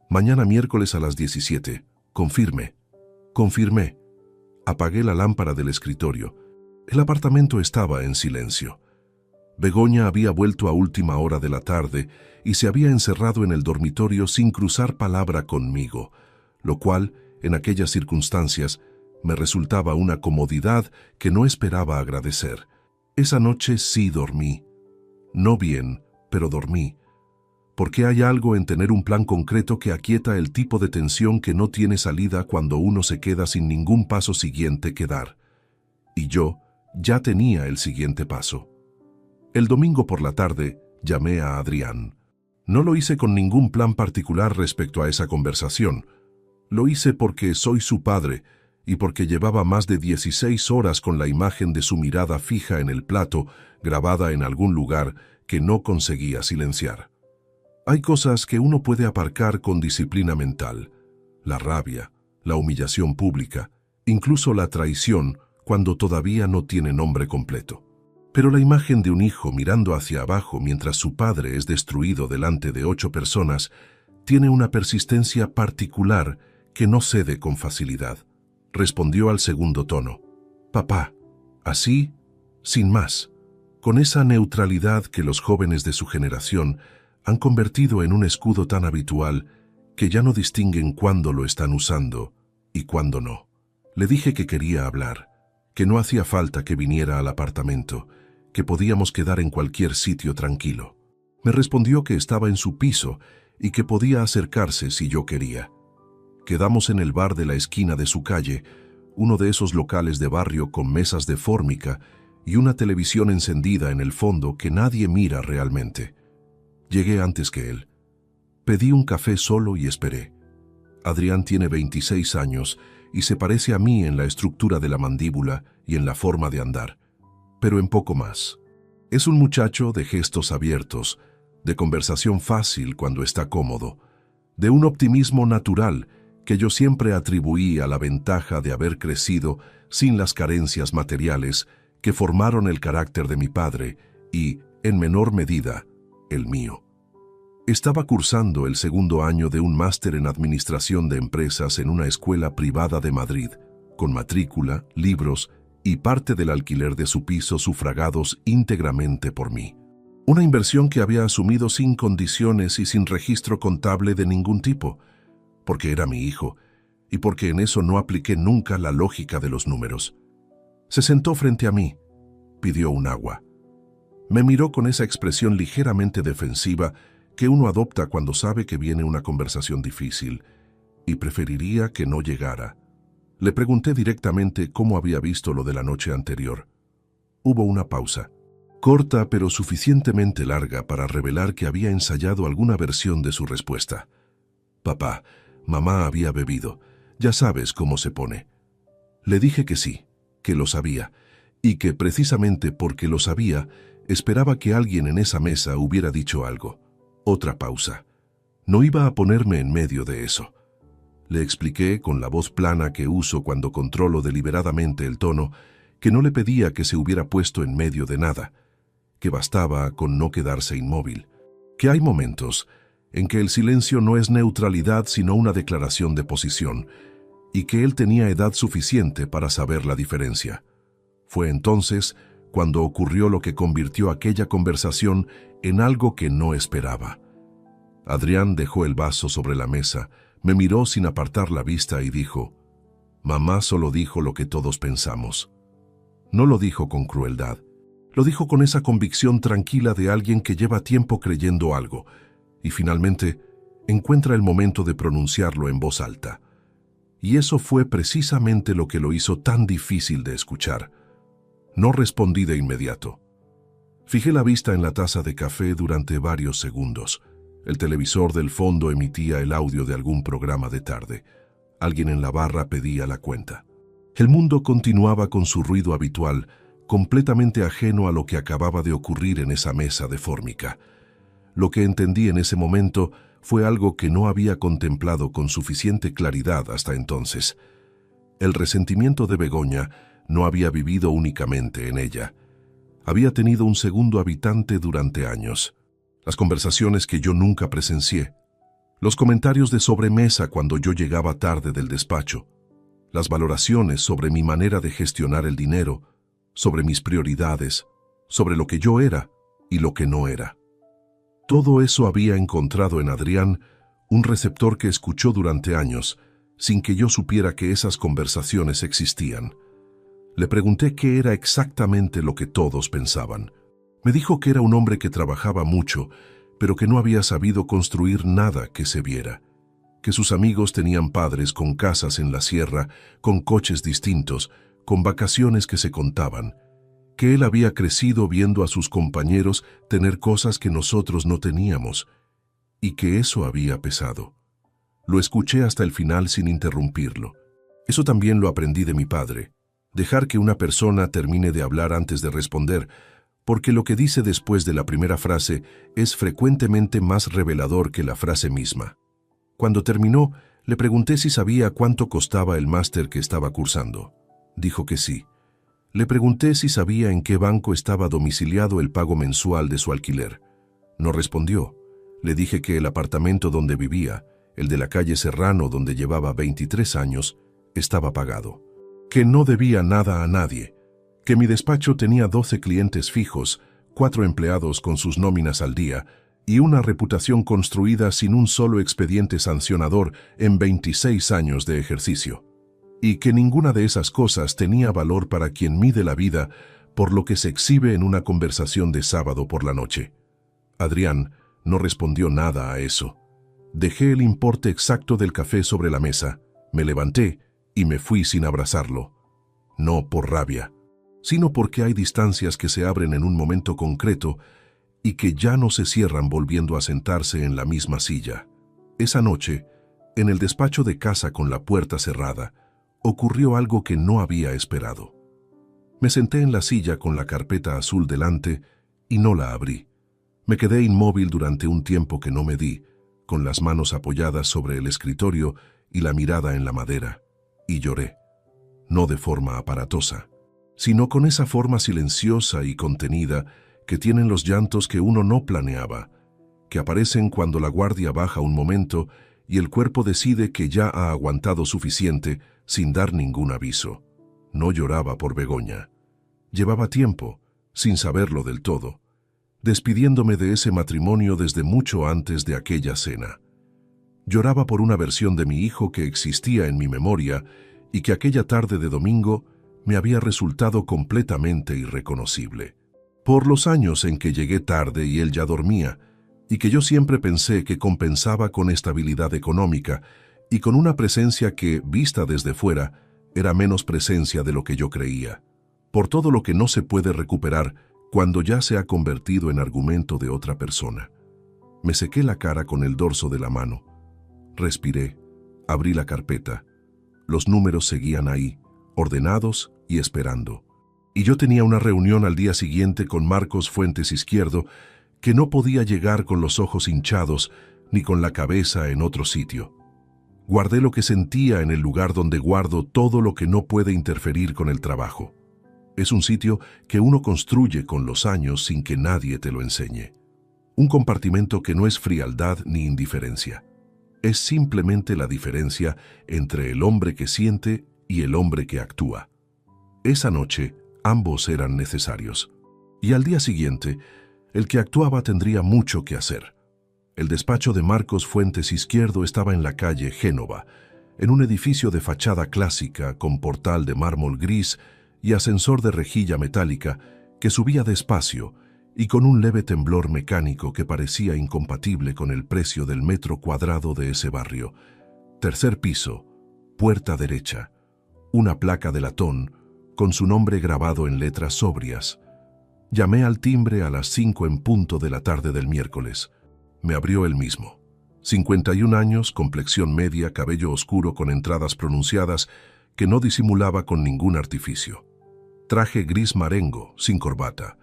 Speaker 1: Mañana miércoles a las 17. Confirme. Confirmé. Apagué la lámpara del escritorio. El apartamento estaba en silencio. Begoña había vuelto a última hora de la tarde y se había encerrado en el dormitorio sin cruzar palabra conmigo, lo cual, en aquellas circunstancias, me resultaba una comodidad que no esperaba agradecer. Esa noche sí dormí, No bien, pero dormí. Porque hay algo en tener un plan concreto que aquieta el tipo de tensión que no tiene salida cuando uno se queda sin ningún paso siguiente que dar. Y yo ya tenía el siguiente paso. El domingo por la tarde llamé a Adrián. No lo hice con ningún plan particular respecto a esa conversación. Lo hice porque soy su padre y porque llevaba más de 16 horas con la imagen de su mirada fija en el plato, grabada en algún lugar que no conseguía silenciar. Hay cosas que uno puede aparcar con disciplina mental: la rabia, la humillación pública, incluso la traición cuando todavía no tiene nombre completo. Pero la imagen de un hijo mirando hacia abajo mientras su padre es destruido delante de 8 personas tiene una persistencia particular que no cede con facilidad. Respondió al segundo tono: papá, así, sin más, con esa neutralidad que los jóvenes de su generación han convertido en un escudo tan habitual que ya no distinguen cuándo lo están usando y cuándo no. Le dije que quería hablar, que no hacía falta que viniera al apartamento, que podíamos quedar en cualquier sitio tranquilo. Me respondió que estaba en su piso y que podía acercarse si yo quería. Quedamos en el bar de la esquina de su calle, uno de esos locales de barrio con mesas de fórmica y una televisión encendida en el fondo que nadie mira realmente. Llegué antes que él. Pedí un café solo y esperé. Adrián tiene 26 años y se parece a mí en la estructura de la mandíbula y en la forma de andar, pero en poco más. Es un muchacho de gestos abiertos, de conversación fácil cuando está cómodo, de un optimismo natural que yo siempre atribuí a la ventaja de haber crecido sin las carencias materiales que formaron el carácter de mi padre y, en menor medida, el mío. Estaba cursando el segundo año de un máster en Administración de Empresas en una escuela privada de Madrid, con matrícula, libros y parte del alquiler de su piso sufragados íntegramente por mí. Una inversión que había asumido sin condiciones y sin registro contable de ningún tipo, porque era mi hijo y porque en eso no apliqué nunca la lógica de los números. Se sentó frente a mí, pidió un agua. Me miró con esa expresión ligeramente defensiva que uno adopta cuando sabe que viene una conversación difícil y preferiría que no llegara. Le pregunté directamente cómo había visto lo de la noche anterior. Hubo una pausa, corta pero suficientemente larga para revelar que había ensayado alguna versión de su respuesta. Papá, mamá había bebido, ya sabes cómo se pone. Le dije que sí, que lo sabía, y que precisamente porque lo sabía, esperaba que alguien en esa mesa hubiera dicho algo. Otra pausa. No iba a ponerme en medio de eso. Le expliqué, con la voz plana que uso cuando controlo deliberadamente el tono, que no le pedía que se hubiera puesto en medio de nada, que bastaba con no quedarse inmóvil, que hay momentos en que el silencio no es neutralidad sino una declaración de posición, y que él tenía edad suficiente para saber la diferencia. Fue entonces cuando ocurrió lo que convirtió aquella conversación en algo que no esperaba. Adrián dejó el vaso sobre la mesa, me miró sin apartar la vista y dijo: «Mamá solo dijo lo que todos pensamos». No lo dijo con crueldad, lo dijo con esa convicción tranquila de alguien que lleva tiempo creyendo algo y finalmente encuentra el momento de pronunciarlo en voz alta. Y eso fue precisamente lo que lo hizo tan difícil de escuchar. No respondí de inmediato. Fijé la vista en la taza de café durante varios segundos. El televisor del fondo emitía el audio de algún programa de tarde. Alguien en la barra pedía la cuenta. El mundo continuaba con su ruido habitual, completamente ajeno a lo que acababa de ocurrir en esa mesa de fórmica. Lo que entendí en ese momento fue algo que no había contemplado con suficiente claridad hasta entonces. El resentimiento de Begoña no había vivido únicamente en ella. Había tenido un segundo habitante durante años. Las conversaciones que yo nunca presencié, los comentarios de sobremesa cuando yo llegaba tarde del despacho, las valoraciones sobre mi manera de gestionar el dinero, sobre mis prioridades, sobre lo que yo era y lo que no era. Todo eso había encontrado en Adrián un receptor que escuchó durante años, sin que yo supiera que esas conversaciones existían. Le pregunté qué era exactamente lo que todos pensaban. Me dijo que era un hombre que trabajaba mucho, pero que no había sabido construir nada que se viera, que sus amigos tenían padres con casas en la sierra, con coches distintos, con vacaciones que se contaban, que él había crecido viendo a sus compañeros tener cosas que nosotros no teníamos, y que eso había pesado. Lo escuché hasta el final sin interrumpirlo. Eso también lo aprendí de mi padre, dejar que una persona termine de hablar antes de responder, porque lo que dice después de la primera frase es frecuentemente más revelador que la frase misma. Cuando terminó, le pregunté si sabía cuánto costaba el máster que estaba cursando. Dijo que sí. Le pregunté si sabía en qué banco estaba domiciliado el pago mensual de su alquiler. No respondió. Le dije que el apartamento donde vivía, el de la calle Serrano donde llevaba 23 años, estaba pagado. Que no debía nada a nadie. Que mi despacho tenía 12 clientes fijos, 4 empleados con sus nóminas al día y una reputación construida sin un solo expediente sancionador en 26 años de ejercicio. Y que ninguna de esas cosas tenía valor para quien mide la vida por lo que se exhibe en una conversación de sábado por la noche. Adrián no respondió nada a eso. Dejé el importe exacto del café sobre la mesa, me levanté y me fui sin abrazarlo. No por rabia, sino porque hay distancias que se abren en un momento concreto y que ya no se cierran volviendo a sentarse en la misma silla. Esa noche, en el despacho de casa con la puerta cerrada, ocurrió algo que no había esperado. Me senté en la silla con la carpeta azul delante y no la abrí. Me quedé inmóvil durante un tiempo que no me di, con las manos apoyadas sobre el escritorio y la mirada en la madera, y lloré, no de forma aparatosa, sino con esa forma silenciosa y contenida que tienen los llantos que uno no planeaba, que aparecen cuando la guardia baja un momento y el cuerpo decide que ya ha aguantado suficiente sin dar ningún aviso. No lloraba por Begoña. Llevaba tiempo, sin saberlo del todo, despidiéndome de ese matrimonio desde mucho antes de aquella cena. Lloraba por una versión de mi hijo que existía en mi memoria y que aquella tarde de domingo me había resultado completamente irreconocible. Por los años en que llegué tarde y él ya dormía, y que yo siempre pensé que compensaba con estabilidad económica y con una presencia que, vista desde fuera, era menos presencia de lo que yo creía. Por todo lo que no se puede recuperar cuando ya se ha convertido en argumento de otra persona. Me sequé la cara con el dorso de la mano. Respiré, abrí la carpeta. Los números seguían ahí, ordenados y esperando. Y yo tenía una reunión al día siguiente con Marcos Fuentes Izquierdo que no podía llegar con los ojos hinchados ni con la cabeza en otro sitio. Guardé lo que sentía en el lugar donde guardo todo lo que no puede interferir con el trabajo. Es un sitio que uno construye con los años sin que nadie te lo enseñe. Un compartimento que no es frialdad ni indiferencia. Es simplemente la diferencia entre el hombre que siente y el hombre que actúa. Esa noche, ambos eran necesarios. Y al día siguiente, el que actuaba tendría mucho que hacer. El despacho de Marcos Fuentes Izquierdo estaba en la calle Génova, en un edificio de fachada clásica con portal de mármol gris y ascensor de rejilla metálica que subía despacio y con un leve temblor mecánico que parecía incompatible con el precio del metro cuadrado de ese barrio. Tercer piso, puerta derecha, una placa de latón con su nombre grabado en letras sobrias. Llamé al timbre a las 5 en punto de la tarde del miércoles. Me abrió él mismo. 51 años, complexión media, cabello oscuro con entradas pronunciadas que no disimulaba con ningún artificio. Traje gris marengo, sin corbata.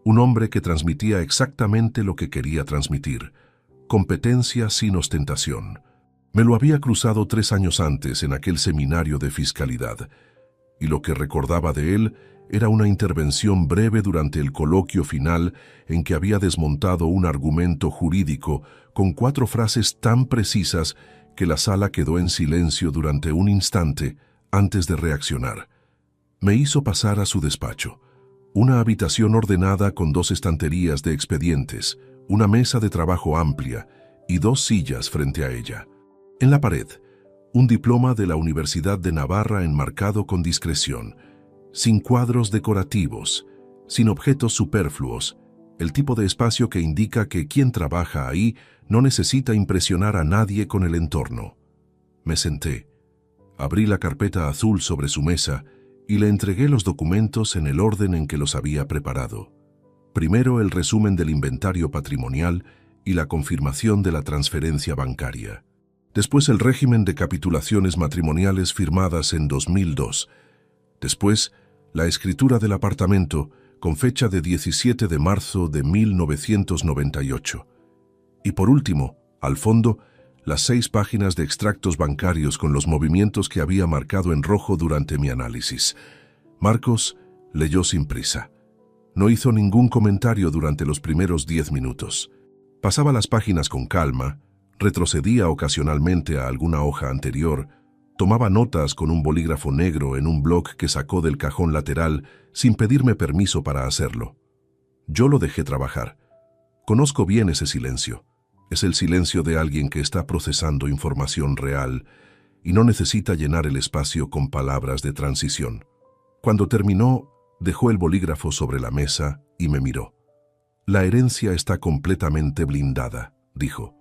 Speaker 1: Un hombre que transmitía exactamente lo que quería transmitir. Competencia sin ostentación. Me lo había cruzado 3 años antes en aquel seminario de fiscalidad, y lo que recordaba de él era una intervención breve durante el coloquio final en que había desmontado un argumento jurídico con 4 frases tan precisas que la sala quedó en silencio durante un instante antes de reaccionar. Me hizo pasar a su despacho. Una habitación ordenada con 2 estanterías de expedientes, una mesa de trabajo amplia y 2 sillas frente a ella. En la pared, un diploma de la Universidad de Navarra enmarcado con discreción, sin cuadros decorativos, sin objetos superfluos el tipo de espacio que indica que quien trabaja ahí no necesita impresionar a nadie con el entorno. Me senté, abrí la carpeta azul sobre su mesa y le entregué los documentos en el orden en que los había preparado. Primero el resumen del inventario patrimonial y la confirmación de la transferencia bancaria. Después el régimen de capitulaciones matrimoniales firmadas en 2002. Después, la escritura del apartamento con fecha de 17 de marzo de 1998. Y por último, al fondo, las 6 páginas de extractos bancarios con los movimientos que había marcado en rojo durante mi análisis. Marcos leyó sin prisa. No hizo ningún comentario durante los primeros 10 minutos. Pasaba las páginas con calma, retrocedía ocasionalmente a alguna hoja anterior, tomaba notas con un bolígrafo negro en un bloc que sacó del cajón lateral sin pedirme permiso para hacerlo. Yo lo dejé trabajar. Conozco bien ese silencio. Es el silencio de alguien que está procesando información real y no necesita llenar el espacio con palabras de transición. Cuando terminó, dejó el bolígrafo sobre la mesa y me miró. La herencia está completamente blindada, dijo.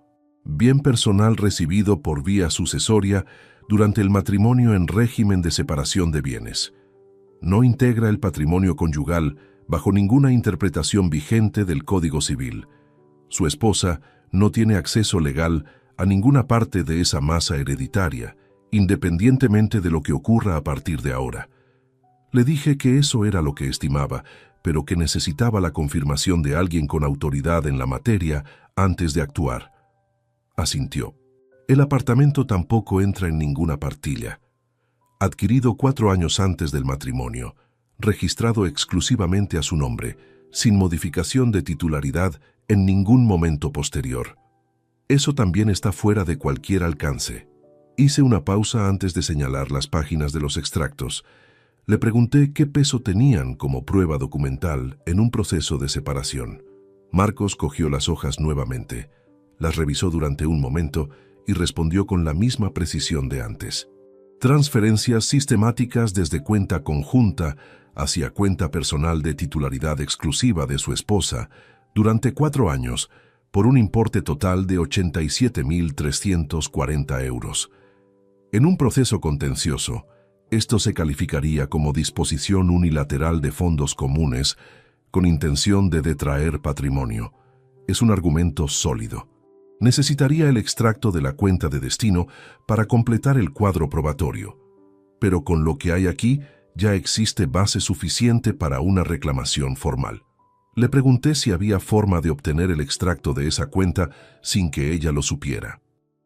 Speaker 1: Bien personal recibido por vía sucesoria durante el matrimonio en régimen de separación de bienes. No integra el patrimonio conyugal bajo ninguna interpretación vigente del Código Civil. Su esposa no tiene acceso legal a ninguna parte de esa masa hereditaria, independientemente de lo que ocurra a partir de ahora. Le dije que eso era lo que estimaba, pero que necesitaba la confirmación de alguien con autoridad en la materia antes de actuar. Asintió. El apartamento tampoco entra en ninguna partilla. Adquirido 4 años antes del matrimonio, registrado exclusivamente a su nombre, sin modificación de titularidad en ningún momento posterior. Eso también está fuera de cualquier alcance. Hice una pausa antes de señalar las páginas de los extractos. Le pregunté qué peso tenían como prueba documental en un proceso de separación. Marcos cogió las hojas nuevamente, las revisó durante un momento y respondió con la misma precisión de antes. Transferencias sistemáticas desde cuenta conjunta hacia cuenta personal de titularidad exclusiva de su esposa durante 4 años por un importe total de 87.340 euros. En un proceso contencioso, esto se calificaría como disposición unilateral de fondos comunes con intención de detraer patrimonio. Es un argumento sólido. Necesitaría el extracto de la cuenta de destino para completar el cuadro probatorio. Pero con lo que hay aquí, ya existe base suficiente para una reclamación formal. Le pregunté si había forma de obtener el extracto de esa cuenta sin que ella lo supiera.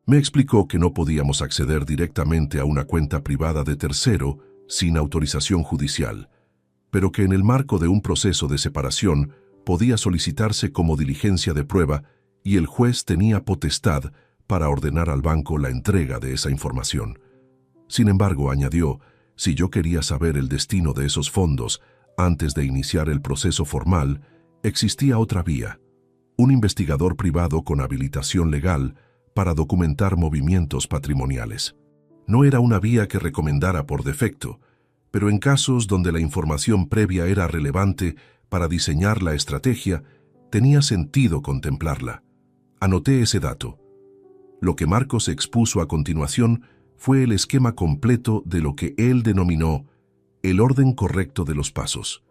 Speaker 1: Me explicó que no podíamos acceder directamente a una cuenta privada de tercero sin autorización judicial, pero que en el marco de un proceso de separación podía solicitarse como diligencia de prueba y el juez tenía potestad para ordenar al banco la entrega de esa información. Sin embargo, añadió, si yo quería saber el destino de esos fondos antes de iniciar el proceso formal, existía otra vía, un investigador privado con habilitación legal para documentar movimientos patrimoniales. No era una vía que recomendara por defecto, pero en casos donde la información previa era relevante para diseñar la estrategia, tenía sentido contemplarla. Anoté ese dato. Lo que Marcos expuso a continuación fue el esquema completo de lo que él denominó el orden correcto de los pasos.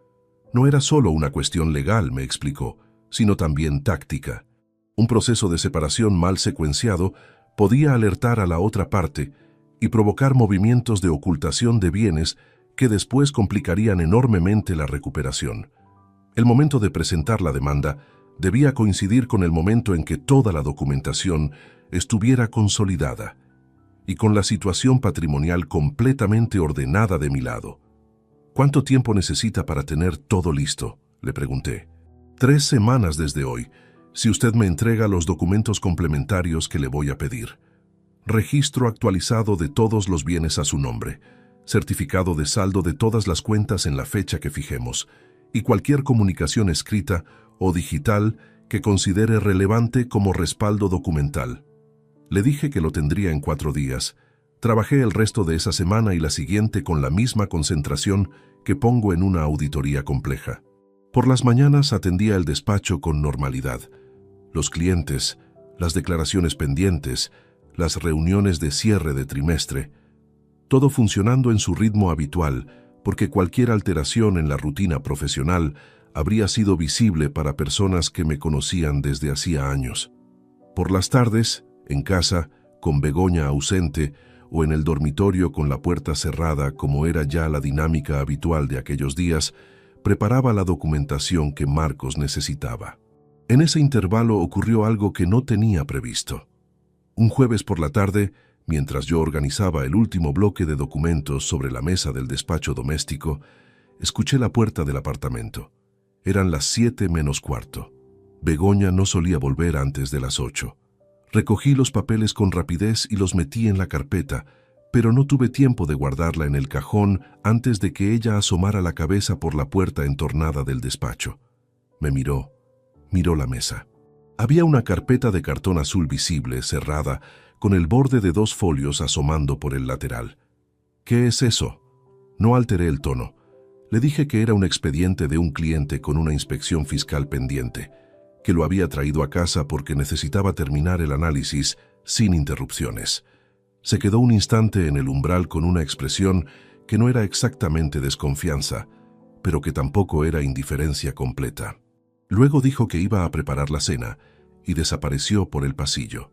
Speaker 1: No era solo una cuestión legal, me explicó, sino también táctica. Un proceso de separación mal secuenciado podía alertar a la otra parte y provocar movimientos de ocultación de bienes que después complicarían enormemente la recuperación. El momento de presentar la demanda debía coincidir con el momento en que toda la documentación estuviera consolidada y con la situación patrimonial completamente ordenada de mi lado. ¿Cuánto tiempo necesita para tener todo listo?, le pregunté. 3 semanas desde hoy, si usted me entrega los documentos complementarios que le voy a pedir. Registro actualizado de todos los bienes a su nombre, certificado de saldo de todas las cuentas en la fecha que fijemos, y cualquier comunicación escrita o digital que considere relevante como respaldo documental. Le dije que lo tendría en 4 días. Trabajé el resto de esa semana y la siguiente con la misma concentración que pongo en una auditoría compleja. Por las mañanas atendía el despacho con normalidad. Los clientes, las declaraciones pendientes, las reuniones de cierre de trimestre, todo funcionando en su ritmo habitual, porque cualquier alteración en la rutina profesional habría sido visible para personas que me conocían desde hacía años. Por las tardes, en casa, con Begoña ausente, o en el dormitorio con la puerta cerrada, como era ya la dinámica habitual de aquellos días, preparaba la documentación que Marcos necesitaba. En ese intervalo ocurrió algo que no tenía previsto. Un jueves por la tarde, mientras yo organizaba el último bloque de documentos sobre la mesa del despacho doméstico, escuché la puerta del apartamento. Eran las 7 menos cuarto. Begoña no solía volver antes de las 8. Recogí los papeles con rapidez y los metí en la carpeta, pero no tuve tiempo de guardarla en el cajón antes de que ella asomara la cabeza por la puerta entornada del despacho. Me miró la mesa. Había una carpeta de cartón azul visible, cerrada, con el borde de 2 folios asomando por el lateral. ¿Qué es eso? No alteré el tono. Le dije que era un expediente de un cliente con una inspección fiscal pendiente, que lo había traído a casa porque necesitaba terminar el análisis sin interrupciones. Se quedó un instante en el umbral con una expresión que no era exactamente desconfianza, pero que tampoco era indiferencia completa. Luego dijo que iba a preparar la cena y desapareció por el pasillo.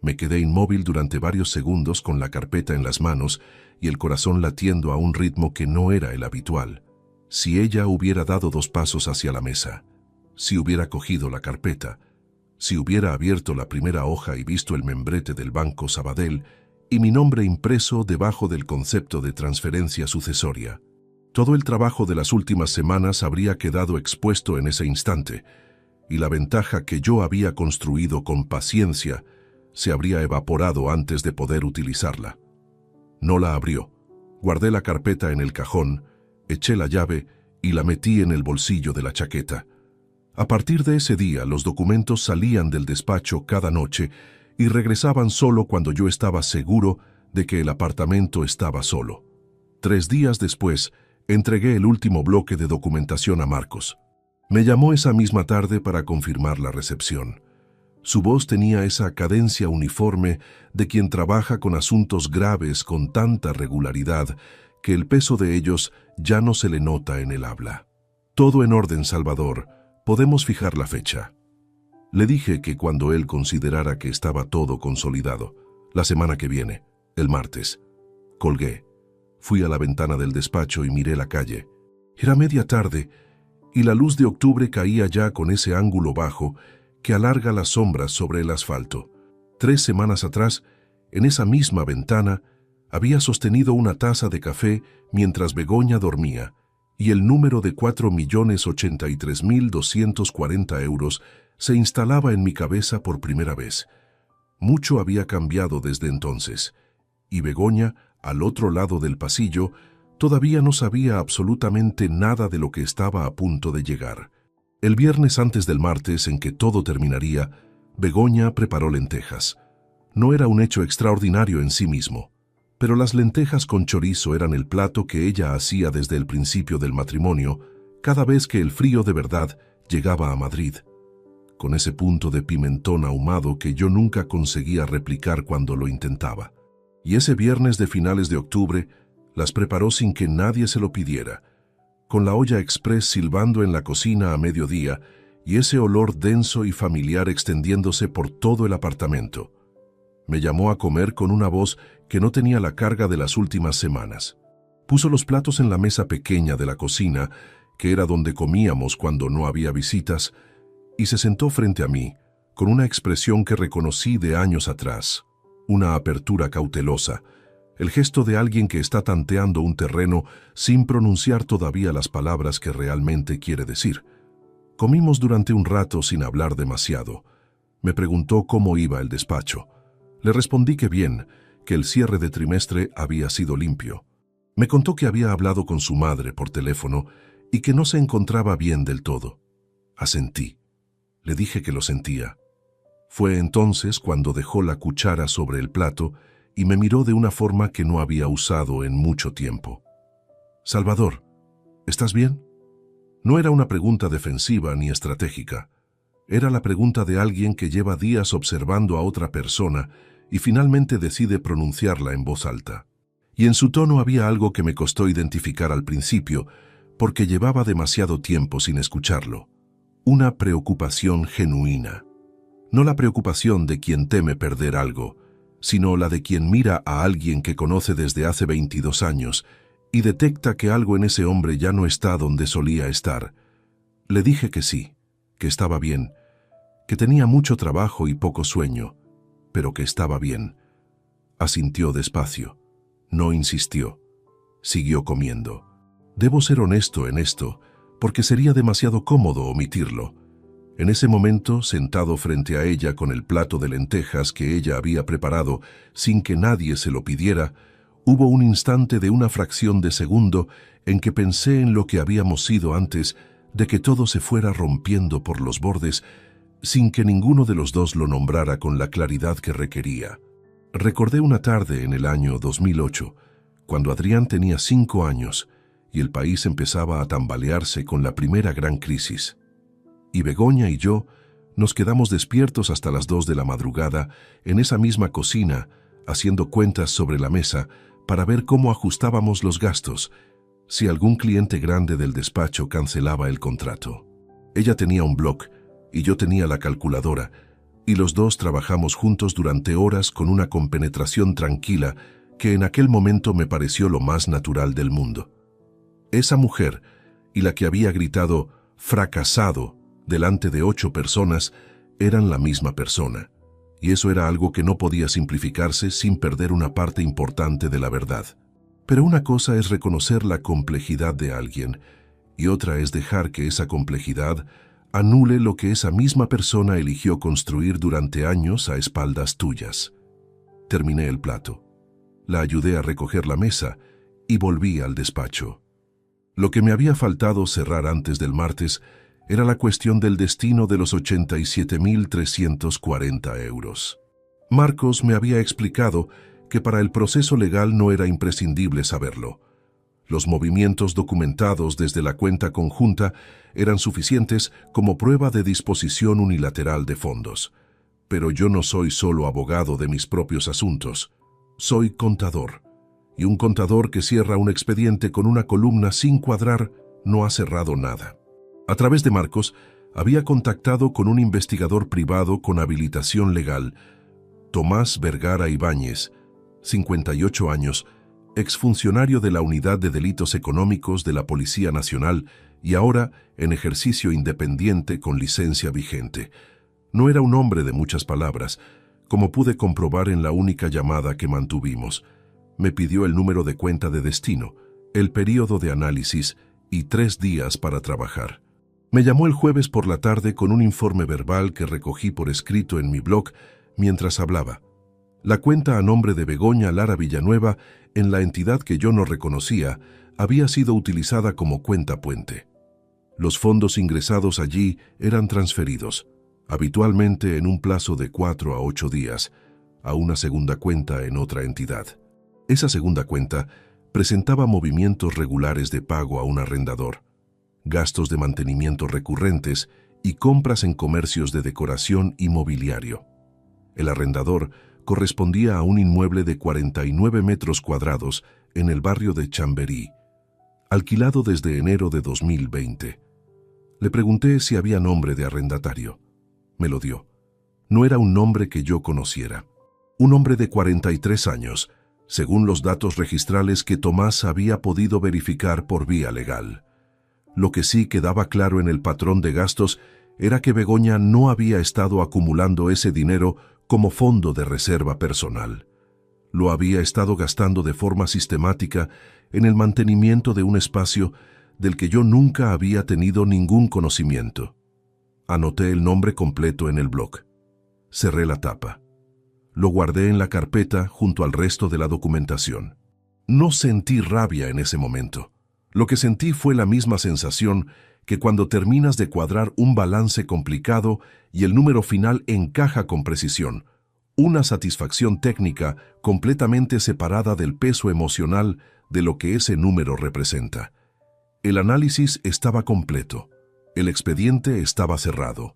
Speaker 1: Me quedé inmóvil durante varios segundos con la carpeta en las manos y el corazón latiendo a un ritmo que no era el habitual. Si ella hubiera dado 2 pasos hacia la mesa, si hubiera cogido la carpeta, si hubiera abierto la primera hoja y visto el membrete del Banco Sabadell y mi nombre impreso debajo del concepto de transferencia sucesoria, todo el trabajo de las últimas semanas habría quedado expuesto en ese instante, y la ventaja que yo había construido con paciencia se habría evaporado antes de poder utilizarla. No la abrió. Guardé la carpeta en el cajón, eché la llave y la metí en el bolsillo de la chaqueta. A partir de ese día, los documentos salían del despacho cada noche y regresaban solo cuando yo estaba seguro de que el apartamento estaba solo. 3 días después, entregué el último bloque de documentación a Marcos. Me llamó esa misma tarde para confirmar la recepción. Su voz tenía esa cadencia uniforme de quien trabaja con asuntos graves con tanta regularidad que el peso de ellos ya no se le nota en el habla. Todo en orden, Salvador. Podemos fijar la fecha. Le dije que cuando él considerara que estaba todo consolidado, la semana que viene, el martes. Colgué. Fui a la ventana del despacho y miré la calle. Era media tarde y la luz de octubre caía ya con ese ángulo bajo que alarga las sombras sobre el asfalto. 3 semanas atrás, en esa misma ventana, había sostenido una taza de café mientras Begoña dormía, y el número de 4.083.240 euros se instalaba en mi cabeza por primera vez. Mucho había cambiado desde entonces, y Begoña, al otro lado del pasillo, todavía no sabía absolutamente nada de lo que estaba a punto de llegar. El viernes antes del martes en que todo terminaría, Begoña preparó lentejas. No era un hecho extraordinario en sí mismo, pero las lentejas con chorizo eran el plato que ella hacía desde el principio del matrimonio, cada vez que el frío de verdad llegaba a Madrid, con ese punto de pimentón ahumado que yo nunca conseguía replicar cuando lo intentaba. Y ese viernes de finales de octubre las preparó sin que nadie se lo pidiera, con la olla express silbando en la cocina a mediodía y ese olor denso y familiar extendiéndose por todo el apartamento. Me llamó a comer con una voz que no tenía la carga de las últimas semanas. Puso los platos en la mesa pequeña de la cocina, que era donde comíamos cuando no había visitas, y se sentó frente a mí, con una expresión que reconocí de años atrás, una apertura cautelosa, el gesto de alguien que está tanteando un terreno sin pronunciar todavía las palabras que realmente quiere decir. Comimos durante un rato sin hablar demasiado. Me preguntó cómo iba el despacho. Le respondí que bien, que el cierre de trimestre había sido limpio. Me contó que había hablado con su madre por teléfono y que no se encontraba bien del todo. Asentí. Le dije que lo sentía. Fue entonces cuando dejó la cuchara sobre el plato y me miró de una forma que no había usado en mucho tiempo. «Salvador, ¿estás bien?» No era una pregunta defensiva ni estratégica. Era la pregunta de alguien que lleva días observando a otra persona y finalmente decide pronunciarla en voz alta. Y en su tono había algo que me costó identificar al principio, porque llevaba demasiado tiempo sin escucharlo. Una preocupación genuina. No la preocupación de quien teme perder algo, sino la de quien mira a alguien que conoce desde hace 22 años y detecta que algo en ese hombre ya no está donde solía estar. Le dije que sí, que estaba bien, que tenía mucho trabajo y poco sueño, pero que estaba bien. Asintió despacio. No insistió. Siguió comiendo. Debo ser honesto en esto, porque sería demasiado cómodo omitirlo. En ese momento, sentado frente a ella con el plato de lentejas que ella había preparado sin que nadie se lo pidiera, hubo un instante de una fracción de segundo en que pensé en lo que habíamos sido antes de que todo se fuera rompiendo por los bordes, sin que ninguno de los dos lo nombrara con la claridad que requería. Recordé una tarde en el año 2008, cuando Adrián tenía 5 años y el país empezaba a tambalearse con la primera gran crisis. Y Begoña y yo nos quedamos despiertos hasta las 2 de la madrugada en esa misma cocina, haciendo cuentas sobre la mesa para ver cómo ajustábamos los gastos, si algún cliente grande del despacho cancelaba el contrato. Ella tenía un blog y yo tenía la calculadora, y los dos trabajamos juntos durante horas con una compenetración tranquila que en aquel momento me pareció lo más natural del mundo. Esa mujer, y la que había gritado «fracasado» delante de 8 personas, eran la misma persona, y eso era algo que no podía simplificarse sin perder una parte importante de la verdad. Pero una cosa es reconocer la complejidad de alguien, y otra es dejar que esa complejidad anule lo que esa misma persona eligió construir durante años a espaldas tuyas. Terminé el plato. La ayudé a recoger la mesa y volví al despacho. Lo que me había faltado cerrar antes del martes era la cuestión del destino de los 87.340 euros. Marcos me había explicado que para el proceso legal no era imprescindible saberlo. Los movimientos documentados desde la cuenta conjunta eran suficientes como prueba de disposición unilateral de fondos. Pero yo no soy solo abogado de mis propios asuntos. Soy contador. Y un contador que cierra un expediente con una columna sin cuadrar no ha cerrado nada. A través de Marcos, había contactado con un investigador privado con habilitación legal, Tomás Vergara Ibáñez, 58 años, exfuncionario de la Unidad de Delitos Económicos de la Policía Nacional y ahora en ejercicio independiente con licencia vigente. No era un hombre de muchas palabras, como pude comprobar en la única llamada que mantuvimos. Me pidió el número de cuenta de destino, el período de análisis y 3 días para trabajar. Me llamó el jueves por la tarde con un informe verbal que recogí por escrito en mi blog mientras hablaba. La cuenta a nombre de Begoña Lara Villanueva, en la entidad que yo no reconocía, había sido utilizada como cuenta puente. Los fondos ingresados allí eran transferidos, habitualmente en un plazo de 4 a 8 días, a una segunda cuenta en otra entidad. Esa segunda cuenta presentaba movimientos regulares de pago a un arrendador, gastos de mantenimiento recurrentes y compras en comercios de decoración y mobiliario. El arrendador correspondía a un inmueble de 49 metros cuadrados en el barrio de Chamberí, alquilado desde enero de 2020. Le pregunté si había nombre de arrendatario. Me lo dio. No era un nombre que yo conociera. Un hombre de 43 años, según los datos registrales que Tomás había podido verificar por vía legal. Lo que sí quedaba claro en el patrón de gastos era que Begoña no había estado acumulando ese dinero como fondo de reserva personal. Lo había estado gastando de forma sistemática en el mantenimiento de un espacio del que yo nunca había tenido ningún conocimiento. Anoté el nombre completo en el blog. Cerré la tapa. Lo guardé en la carpeta junto al resto de la documentación. No sentí rabia en ese momento. Lo que sentí fue la misma sensación que cuando terminas de cuadrar un balance complicado y el número final encaja con precisión, una satisfacción técnica completamente separada del peso emocional de lo que ese número representa. El análisis estaba completo. El expediente estaba cerrado.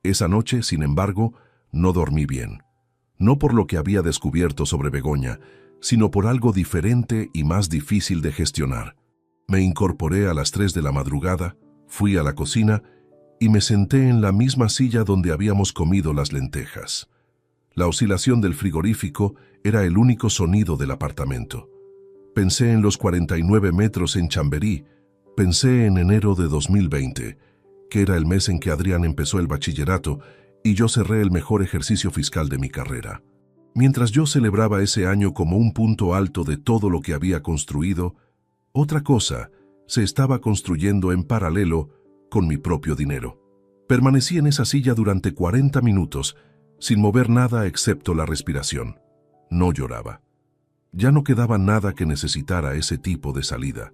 Speaker 1: Esa noche, sin embargo, no dormí bien. No por lo que había descubierto sobre Begoña, sino por algo diferente y más difícil de gestionar. Me incorporé a las 3 de la madrugada, fui a la cocina y me senté en la misma silla donde habíamos comido las lentejas. La oscilación del frigorífico era el único sonido del apartamento. Pensé en los 49 metros en Chamberí, pensé en enero de 2020, que era el mes en que Adrián empezó el bachillerato y yo cerré el mejor ejercicio fiscal de mi carrera. Mientras yo celebraba ese año como un punto alto de todo lo que había construido, otra cosa se estaba construyendo en paralelo con mi propio dinero. Permanecí en esa silla durante 40 minutos, sin mover nada excepto la respiración. No lloraba. Ya no quedaba nada que necesitara ese tipo de salida.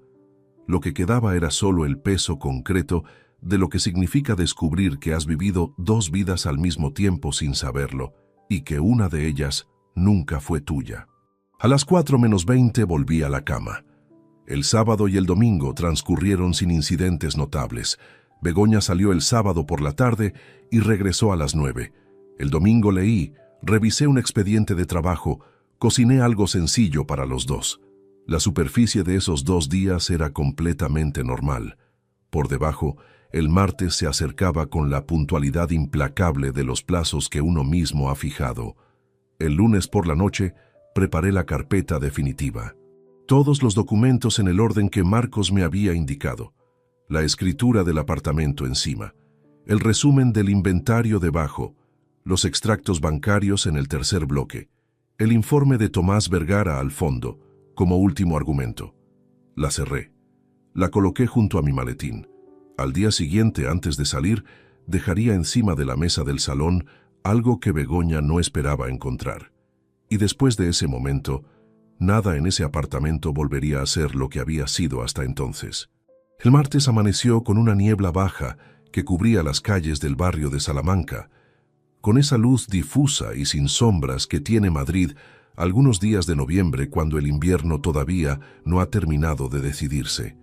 Speaker 1: Lo que quedaba era solo el peso concreto de lo que significa descubrir que has vivido 2 vidas al mismo tiempo sin saberlo, y que una de ellas nunca fue tuya. A las 4:20 volví a la cama. El sábado y el domingo transcurrieron sin incidentes notables. Begoña salió el sábado por la tarde y regresó a las 9. El domingo leí, revisé un expediente de trabajo, cociné algo sencillo para los dos. La superficie de esos 2 días era completamente normal. Por debajo, el martes se acercaba con la puntualidad implacable de los plazos que uno mismo ha fijado. El lunes por la noche, preparé la carpeta definitiva. Todos los documentos en el orden que Marcos me había indicado. La escritura del apartamento encima. El resumen del inventario debajo. Los extractos bancarios en el tercer bloque. El informe de Tomás Vergara al fondo, como último argumento. La cerré. La coloqué junto a mi maletín. Al día siguiente, antes de salir, dejaría encima de la mesa del salón algo que Begoña no esperaba encontrar. Y después de ese momento, nada en ese apartamento volvería a ser lo que había sido hasta entonces. El martes amaneció con una niebla baja que cubría las calles del barrio de Salamanca, con esa luz difusa y sin sombras que tiene Madrid algunos días de noviembre cuando el invierno todavía no ha terminado de decidirse.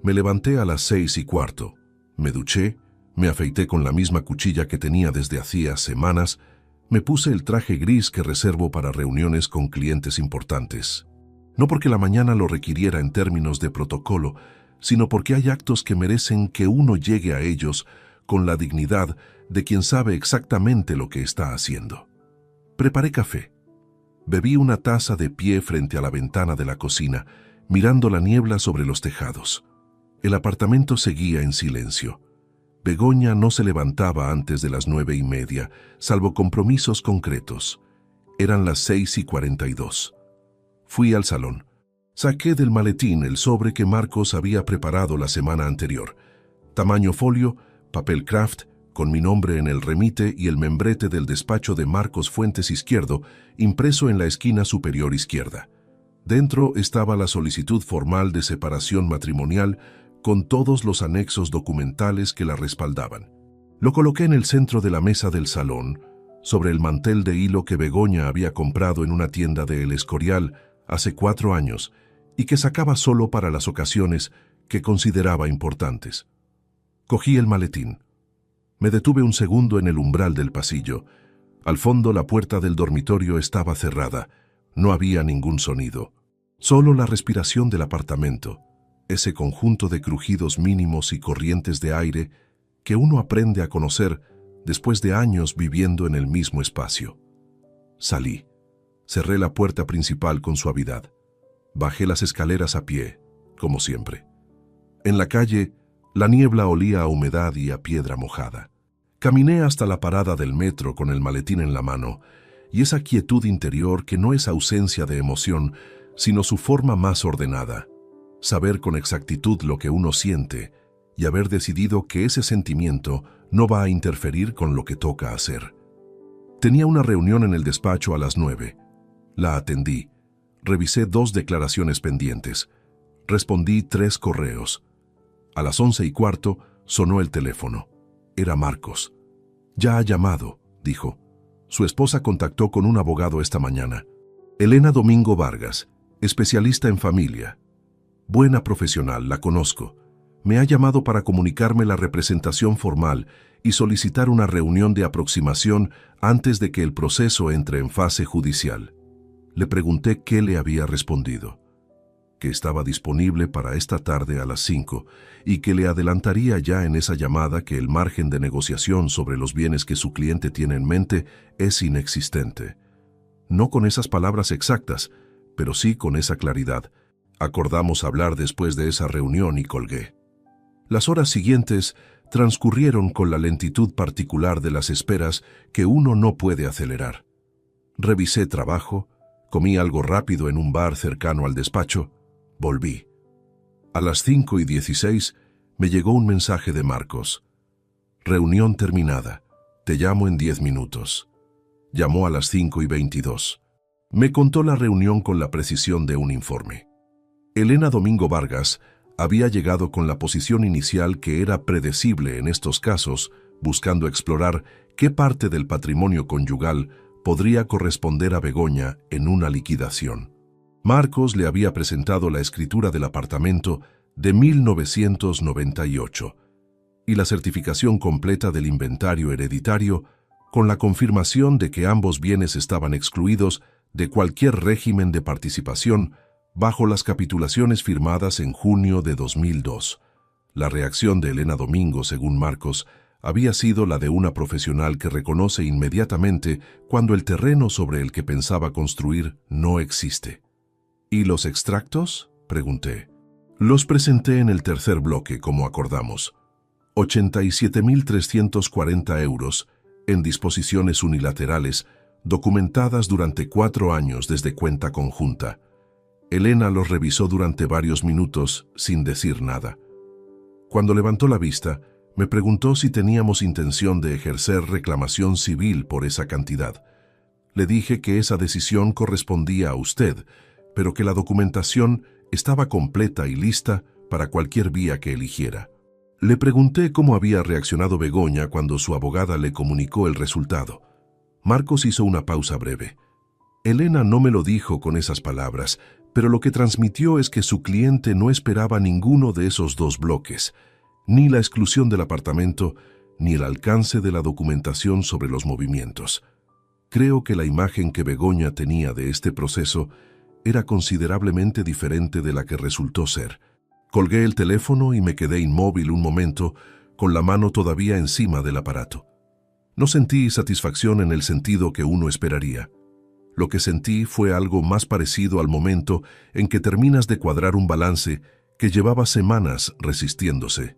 Speaker 1: Me levanté a las 6:15, me duché, me afeité con la misma cuchilla que tenía desde hacía semanas, me puse el traje gris que reservo para reuniones con clientes importantes. No porque la mañana lo requiriera en términos de protocolo, sino porque hay actos que merecen que uno llegue a ellos con la dignidad de quien sabe exactamente lo que está haciendo. Preparé café. Bebí una taza de pie frente a la ventana de la cocina, mirando la niebla sobre los tejados. El apartamento seguía en silencio. Begoña no se levantaba antes de las 9:30, salvo compromisos concretos. Eran las 6:42. Fui al salón. Saqué del maletín el sobre que Marcos había preparado la semana anterior. Tamaño folio, papel craft, con mi nombre en el remite y el membrete del despacho de Marcos Fuentes Izquierdo, impreso en la esquina superior izquierda. Dentro estaba la solicitud formal de separación matrimonial con todos los anexos documentales que la respaldaban. Lo coloqué en el centro de la mesa del salón, sobre el mantel de hilo que Begoña había comprado en una tienda de El Escorial hace 4 años y que sacaba solo para las ocasiones que consideraba importantes. Cogí el maletín. Me detuve un segundo en el umbral del pasillo. Al fondo la puerta del dormitorio estaba cerrada. No había ningún sonido. Solo la respiración del apartamento, ese conjunto de crujidos mínimos y corrientes de aire que uno aprende a conocer después de años viviendo en el mismo espacio. Salí. Cerré la puerta principal con suavidad. Bajé las escaleras a pie, como siempre. En la calle, la niebla olía a humedad y a piedra mojada. Caminé hasta la parada del metro con el maletín en la mano, y esa quietud interior que no es ausencia de emoción, sino su forma más ordenada. Saber con exactitud lo que uno siente y haber decidido que ese sentimiento no va a interferir con lo que toca hacer. Tenía una reunión en el despacho a las 9. La atendí. Revisé 2 declaraciones pendientes. Respondí 3 correos. A las 11:15 sonó el teléfono. Era Marcos. «Ya ha llamado», dijo. Su esposa contactó con un abogado esta mañana. Elena Domingo Vargas, especialista en familia. Buena profesional, la conozco. Me ha llamado para comunicarme la representación formal y solicitar una reunión de aproximación antes de que el proceso entre en fase judicial. Le pregunté qué le había respondido. Que estaba disponible para esta tarde a las 5 y que le adelantaría ya en esa llamada que el margen de negociación sobre los bienes que su cliente tiene en mente es inexistente. No con esas palabras exactas, pero sí con esa claridad. Acordamos hablar después de esa reunión y colgué. Las horas siguientes transcurrieron con la lentitud particular de las esperas que uno no puede acelerar. Revisé trabajo, comí algo rápido en un bar cercano al despacho, volví. A las 5:16 me llegó un mensaje de Marcos. Reunión terminada. Te llamo en 10 minutos. Llamó a las 5:22. Me contó la reunión con la precisión de un informe. Elena Domingo Vargas había llegado con la posición inicial que era predecible en estos casos, buscando explorar qué parte del patrimonio conyugal podría corresponder a Begoña en una liquidación. Marcos le había presentado la escritura del apartamento de 1998 y la certificación completa del inventario hereditario con la confirmación de que ambos bienes estaban excluidos de cualquier régimen de participación bajo las capitulaciones firmadas en junio de 2002. La reacción de Elena Domingo, según Marcos, había sido la de una profesional que reconoce inmediatamente cuando el terreno sobre el que pensaba construir no existe. ¿Y los extractos?, pregunté. Los presenté en el tercer bloque, como acordamos. 87.340 euros en disposiciones unilaterales, documentadas durante 4 años desde cuenta conjunta. Elena los revisó durante varios minutos sin decir nada. Cuando levantó la vista, me preguntó si teníamos intención de ejercer reclamación civil por esa cantidad. Le dije que esa decisión correspondía a usted, pero que la documentación estaba completa y lista para cualquier vía que eligiera. Le pregunté cómo había reaccionado Begoña cuando su abogada le comunicó el resultado. Marcos hizo una pausa breve. Elena no me lo dijo con esas palabras, pero lo que transmitió es que su cliente no esperaba ninguno de esos 2 bloques, ni la exclusión del apartamento, ni el alcance de la documentación sobre los movimientos. Creo que la imagen que Begoña tenía de este proceso era considerablemente diferente de la que resultó ser. Colgué el teléfono y me quedé inmóvil un momento, con la mano todavía encima del aparato. No sentí satisfacción en el sentido que uno esperaría. Lo que sentí fue algo más parecido al momento en que terminas de cuadrar un balance que llevaba semanas resistiéndose.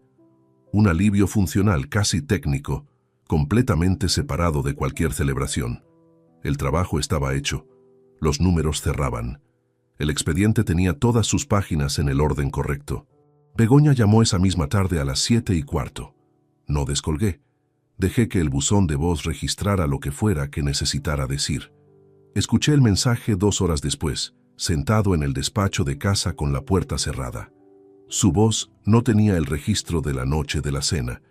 Speaker 1: Un alivio funcional casi técnico, completamente separado de cualquier celebración. El trabajo estaba hecho. Los números cerraban. El expediente tenía todas sus páginas en el orden correcto. Begoña llamó esa misma tarde a las 7:15. No descolgué. Dejé que el buzón de voz registrara lo que fuera que necesitara decir. Escuché el mensaje 2 horas después, sentado en el despacho de casa con la puerta cerrada. Su voz no tenía el registro de la noche de la cena.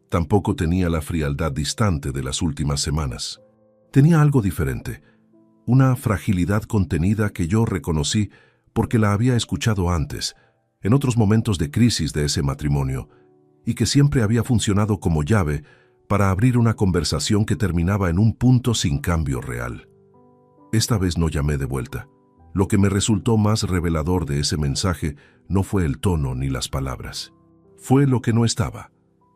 Speaker 1: Tampoco tenía la frialdad distante de las últimas semanas. Tenía algo diferente. Una fragilidad contenida que yo reconocí porque la había escuchado antes, en otros momentos de crisis de ese matrimonio, y que siempre había funcionado como llave para abrir una conversación que terminaba en un punto sin cambio real. Esta vez no llamé de vuelta. Lo que me resultó más revelador de ese mensaje no fue el tono ni las palabras. Fue lo que no estaba.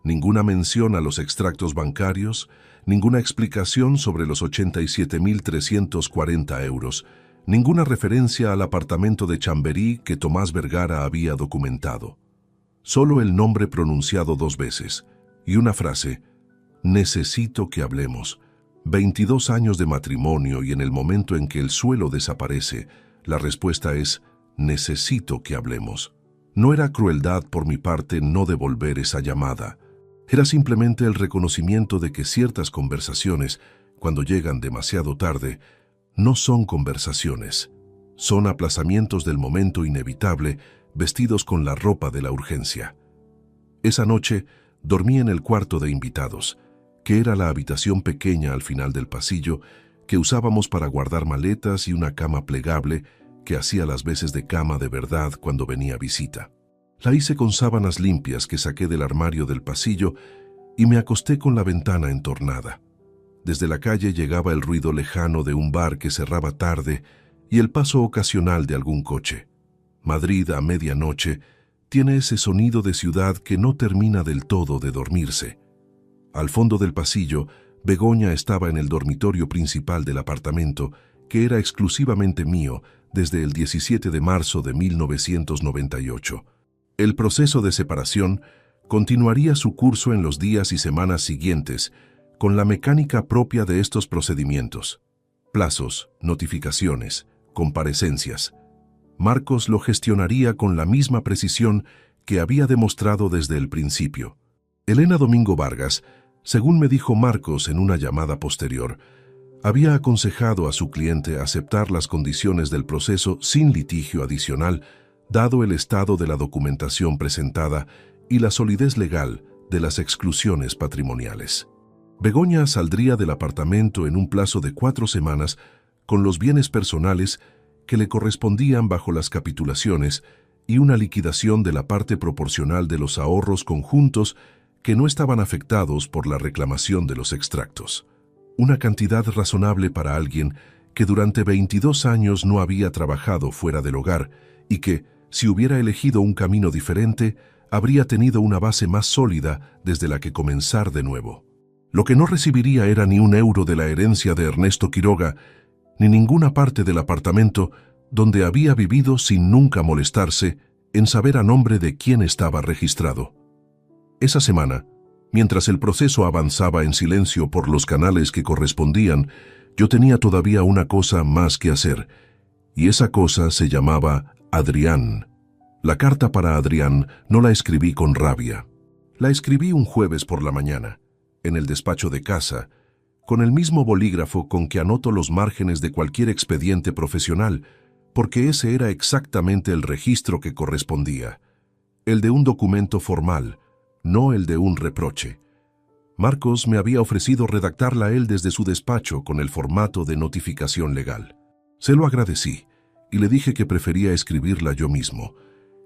Speaker 1: Ninguna mención a los extractos bancarios, ninguna explicación sobre los 87.340 euros, ninguna referencia al apartamento de Chamberí que Tomás Vergara había documentado. Solo el nombre pronunciado 2 veces y una frase: necesito que hablemos. 22 años de matrimonio y en el momento en que el suelo desaparece, la respuesta es: necesito que hablemos. No era crueldad por mi parte no devolver esa llamada. Era simplemente el reconocimiento de que ciertas conversaciones, cuando llegan demasiado tarde, no son conversaciones. Son aplazamientos del momento inevitable, vestidos con la ropa de la urgencia. Esa noche dormí en el cuarto de invitados, que era la habitación pequeña al final del pasillo que usábamos para guardar maletas y una cama plegable que hacía las veces de cama de verdad cuando venía a visita. La hice con sábanas limpias que saqué del armario del pasillo y me acosté con la ventana entornada. Desde la calle llegaba el ruido lejano de un bar que cerraba tarde y el paso ocasional de algún coche. Madrid a medianoche tiene ese sonido de ciudad que no termina del todo de dormirse. Al fondo del pasillo, Begoña estaba en el dormitorio principal del apartamento, que era exclusivamente mío desde el 17 de marzo de 1998. El proceso de separación continuaría su curso en los días y semanas siguientes, con la mecánica propia de estos procedimientos: plazos, notificaciones, comparecencias. Marcos lo gestionaría con la misma precisión que había demostrado desde el principio. Elena Domingo Vargas, según me dijo Marcos en una llamada posterior, había aconsejado a su cliente aceptar las condiciones del proceso sin litigio adicional, dado el estado de la documentación presentada y la solidez legal de las exclusiones patrimoniales. Begoña saldría del apartamento en un plazo de 4 semanas con los bienes personales que le correspondían bajo las capitulaciones y una liquidación de la parte proporcional de los ahorros conjuntos que no estaban afectados por la reclamación de los extractos. Una cantidad razonable para alguien que durante 22 años no había trabajado fuera del hogar y que, si hubiera elegido un camino diferente, habría tenido una base más sólida desde la que comenzar de nuevo. Lo que no recibiría era ni un euro de la herencia de Ernesto Quiroga, ni ninguna parte del apartamento donde había vivido sin nunca molestarse en saber a nombre de quién estaba registrado. Esa semana, mientras el proceso avanzaba en silencio por los canales que correspondían, yo tenía todavía una cosa más que hacer, y esa cosa se llamaba Adrián. La carta para Adrián no la escribí con rabia. La escribí un jueves por la mañana, en el despacho de casa, con el mismo bolígrafo con que anoto los márgenes de cualquier expediente profesional, porque ese era exactamente el registro que correspondía, el de un documento formal, no el de un reproche. Marcos me había ofrecido redactarla él desde su despacho con el formato de notificación legal. Se lo agradecí y le dije que prefería escribirla yo mismo,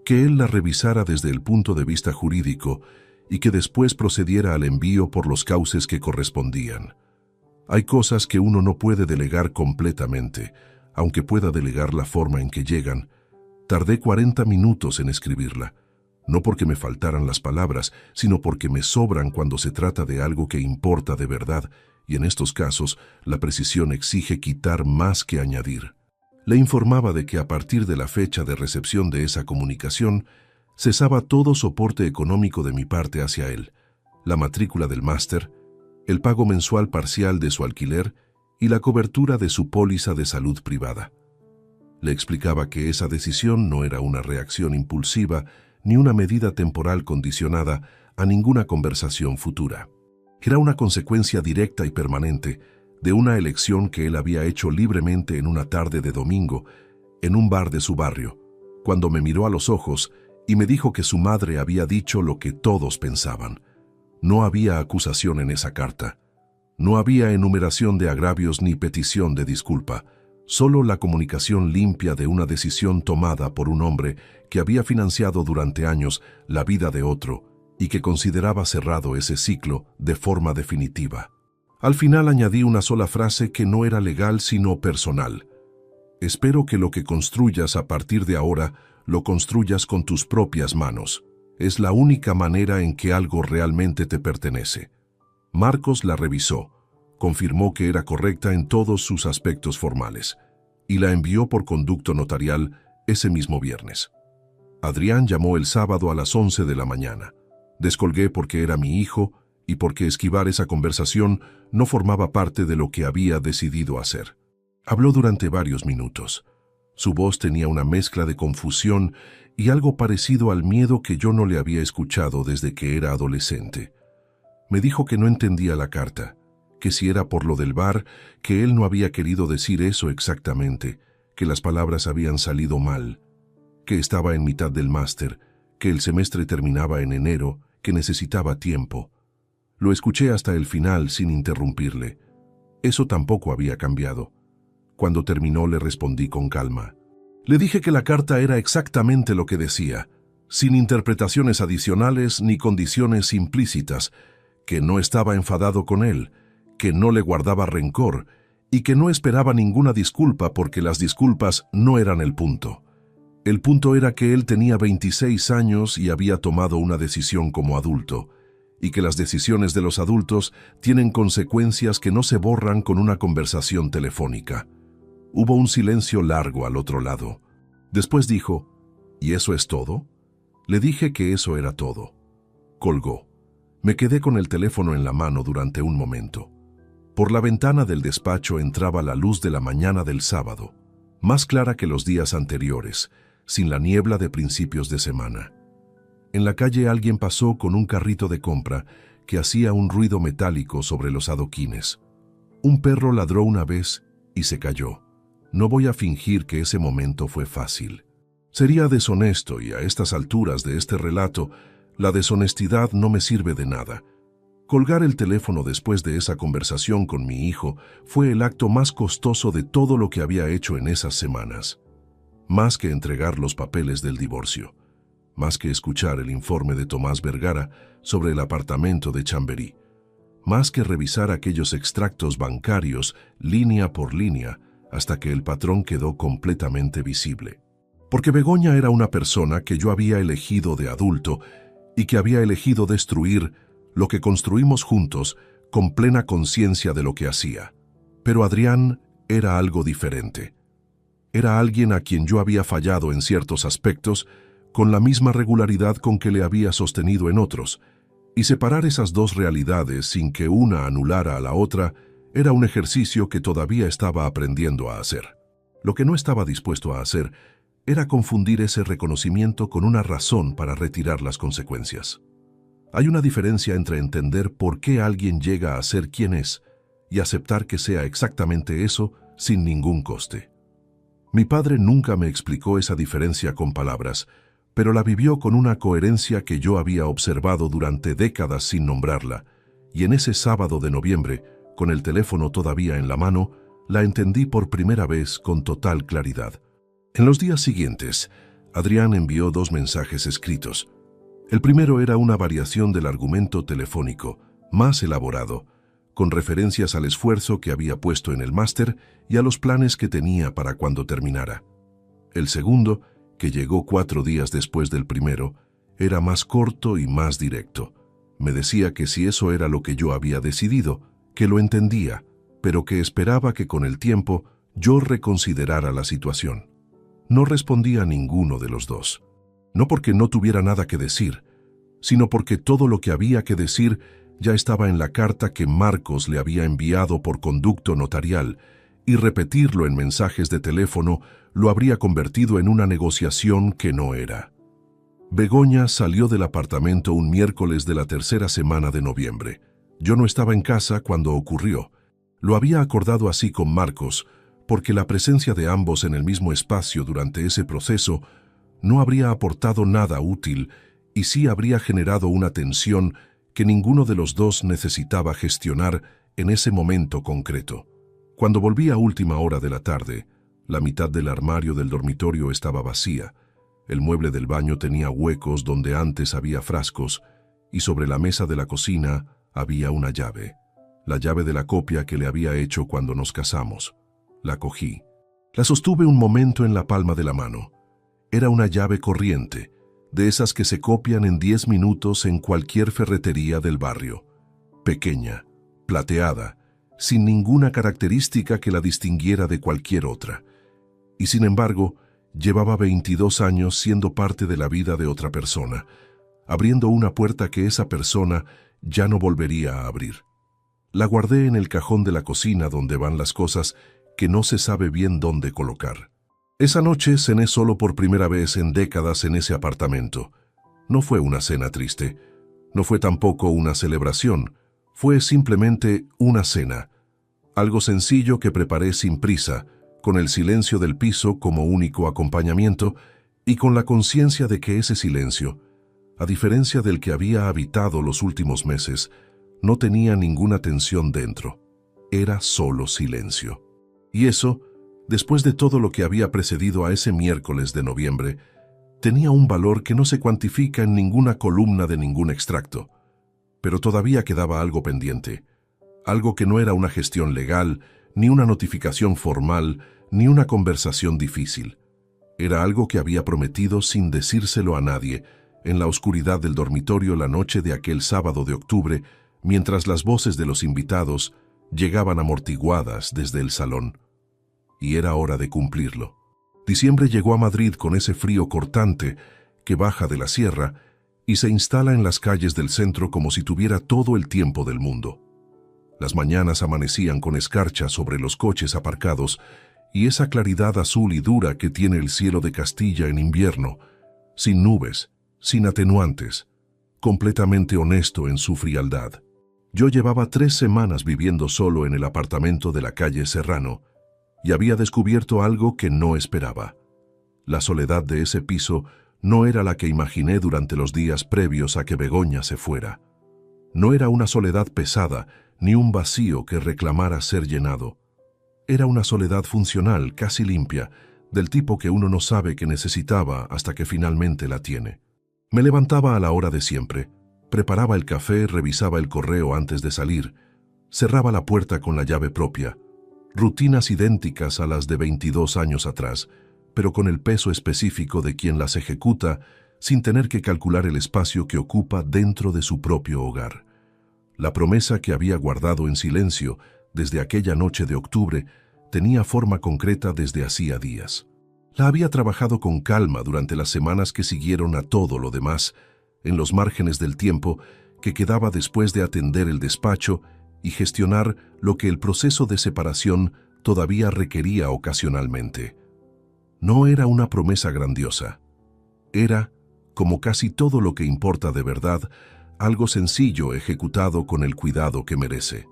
Speaker 1: que él la revisara desde el punto de vista jurídico y que después procediera al envío por los cauces que correspondían. Hay cosas que uno no puede delegar completamente, aunque pueda delegar la forma en que llegan. Tardé 40 minutos en escribirla, no porque me faltaran las palabras, sino porque me sobran cuando se trata de algo que importa de verdad, y en estos casos la precisión exige quitar más que añadir. Le informaba de que a partir de la fecha de recepción de esa comunicación, cesaba todo soporte económico de mi parte hacia él, la matrícula del máster, el pago mensual parcial de su alquiler y la cobertura de su póliza de salud privada. Le explicaba que esa decisión no era una reacción impulsiva ni una medida temporal condicionada a ninguna conversación futura. Era una consecuencia directa y permanente de una elección que él había hecho libremente en una tarde de domingo, en un bar de su barrio, cuando me miró a los ojos y me dijo que su madre había dicho lo que todos pensaban. No había acusación en esa carta. No había enumeración de agravios ni petición de disculpa, solo la comunicación limpia de una decisión tomada por un hombre que había financiado durante años la vida de otro y que consideraba cerrado ese ciclo de forma definitiva. Al final añadí una sola frase que no era legal sino personal. Espero que lo que construyas a partir de ahora lo construyas con tus propias manos. Es la única manera en que algo realmente te pertenece. Marcos la revisó, confirmó que era correcta en todos sus aspectos formales, y la envió por conducto notarial ese mismo viernes. Adrián llamó el sábado a las 11 de la mañana. Descolgué porque era mi hijo y porque esquivar esa conversación no formaba parte de lo que había decidido hacer. Habló durante varios minutos. Su voz tenía una mezcla de confusión y algo parecido al miedo que yo no le había escuchado desde que era adolescente. Me dijo que no entendía la carta, que si era por lo del bar, que él no había querido decir eso exactamente, que las palabras habían salido mal, que estaba en mitad del máster, que el semestre terminaba en enero, que necesitaba tiempo. Lo escuché hasta el final sin interrumpirle. Eso tampoco había cambiado. Cuando terminó le respondí con calma. Le dije que la carta era exactamente lo que decía, sin interpretaciones adicionales ni condiciones implícitas, que no estaba enfadado con él, que no le guardaba rencor y que no esperaba ninguna disculpa porque las disculpas no eran el punto. El punto era que él tenía 26 años y había tomado una decisión como adulto, y que las decisiones de los adultos tienen consecuencias que no se borran con una conversación telefónica. Hubo un silencio largo al otro lado. Después dijo, ¿y eso es todo? Le dije que eso era todo. Colgó. Me quedé con el teléfono en la mano durante un momento. Por la ventana del despacho entraba la luz de la mañana del sábado, más clara que los días anteriores, sin la niebla de principios de semana. En la calle alguien pasó con un carrito de compra que hacía un ruido metálico sobre los adoquines. Un perro ladró una vez y se cayó. No voy a fingir que ese momento fue fácil. Sería deshonesto y a estas alturas de este relato, la deshonestidad no me sirve de nada. Colgar el teléfono después de esa conversación con mi hijo fue el acto más costoso de todo lo que había hecho en esas semanas. Más que entregar los papeles del divorcio, más que escuchar el informe de Tomás Vergara sobre el apartamento de Chamberí, más que revisar aquellos extractos bancarios línea por línea hasta que el patrón quedó completamente visible. Porque Begoña era una persona que yo había elegido de adulto y que había elegido destruir lo que construimos juntos con plena conciencia de lo que hacía. Pero Adrián era algo diferente. Era alguien a quien yo había fallado en ciertos aspectos con la misma regularidad con que le había sostenido en otros, y separar esas dos realidades sin que una anulara a la otra era un ejercicio que todavía estaba aprendiendo a hacer. Lo que no estaba dispuesto a hacer era confundir ese reconocimiento con una razón para retirar las consecuencias. Hay una diferencia entre entender por qué alguien llega a ser quien es y aceptar que sea exactamente eso sin ningún coste. Mi padre nunca me explicó esa diferencia con palabras, pero la vivió con una coherencia que yo había observado durante décadas sin nombrarla, y en ese sábado de noviembre, con el teléfono todavía en la mano, la entendí por primera vez con total claridad. En los días siguientes, Adrián envió 2 mensajes escritos. El primero era una variación del argumento telefónico, más elaborado, con referencias al esfuerzo que había puesto en el máster y a los planes que tenía para cuando terminara. El segundo, que llegó 4 días después del primero, era más corto y más directo. Me decía que si eso era lo que yo había decidido, que lo entendía, pero que esperaba que con el tiempo yo reconsiderara la situación. No respondía a ninguno de los dos. No porque no tuviera nada que decir, sino porque todo lo que había que decir ya estaba en la carta que Marcos le había enviado por conducto notarial, y repetirlo en mensajes de teléfono lo habría convertido en una negociación que no era. Begoña salió del apartamento un miércoles de la tercera semana de noviembre. Yo no estaba en casa cuando ocurrió. Lo había acordado así con Marcos, porque la presencia de ambos en el mismo espacio durante ese proceso no habría aportado nada útil y sí habría generado una tensión que ninguno de los dos necesitaba gestionar en ese momento concreto. Cuando volví a última hora de la tarde, la mitad del armario del dormitorio estaba vacía, el mueble del baño tenía huecos donde antes había frascos, y sobre la mesa de la cocina había una llave, la llave de la copia que le había hecho cuando nos casamos. La cogí. La sostuve un momento en la palma de la mano. Era una llave corriente, de esas que se copian en 10 minutos en cualquier ferretería del barrio. Pequeña, plateada, sin ninguna característica que la distinguiera de cualquier otra. Y sin embargo, llevaba 22 años siendo parte de la vida de otra persona, abriendo una puerta que esa persona ya no volvería a abrir. La guardé en el cajón de la cocina donde van las cosas que no se sabe bien dónde colocar. Esa noche cené solo por primera vez en décadas en ese apartamento. No fue una cena triste, no fue tampoco una celebración, fue simplemente una cena. Algo sencillo que preparé sin prisa, con el silencio del piso como único acompañamiento y con la conciencia de que ese silencio, a diferencia del que había habitado los últimos meses, no tenía ninguna tensión dentro. Era solo silencio. Y eso Después de todo lo que había precedido a ese miércoles de noviembre, tenía un valor que no se cuantifica en ninguna columna de ningún extracto. Pero todavía quedaba algo pendiente, algo que no era una gestión legal, ni una notificación formal, ni una conversación difícil. Era algo que había prometido sin decírselo a nadie, en la oscuridad del dormitorio la noche de aquel sábado de octubre, mientras las voces de los invitados llegaban amortiguadas desde el salón. Y era hora de cumplirlo. Diciembre llegó a Madrid con ese frío cortante que baja de la sierra y se instala en las calles del centro como si tuviera todo el tiempo del mundo. Las mañanas amanecían con escarcha sobre los coches aparcados y esa claridad azul y dura que tiene el cielo de Castilla en invierno, sin nubes, sin atenuantes, completamente honesto en su frialdad. Yo llevaba 3 semanas viviendo solo en el apartamento de la calle Serrano y había descubierto algo que no esperaba. La soledad de ese piso no era la que imaginé durante los días previos a que Begoña se fuera. No era una soledad pesada, ni un vacío que reclamara ser llenado. Era una soledad funcional, casi limpia, del tipo que uno no sabe que necesitaba hasta que finalmente la tiene. Me levantaba a la hora de siempre, preparaba el café, revisaba el correo antes de salir, cerraba la puerta con la llave propia. Rutinas idénticas a las de 22 años atrás, pero con el peso específico de quien las ejecuta sin tener que calcular el espacio que ocupa dentro de su propio hogar. La promesa que había guardado en silencio desde aquella noche de octubre tenía forma concreta desde hacía días. La había trabajado con calma durante las semanas que siguieron a todo lo demás, en los márgenes del tiempo que quedaba después de atender el despacho y gestionar lo que el proceso de separación todavía requería ocasionalmente. No era una promesa grandiosa. Era, como casi todo lo que importa de verdad, algo sencillo ejecutado con el cuidado que merece.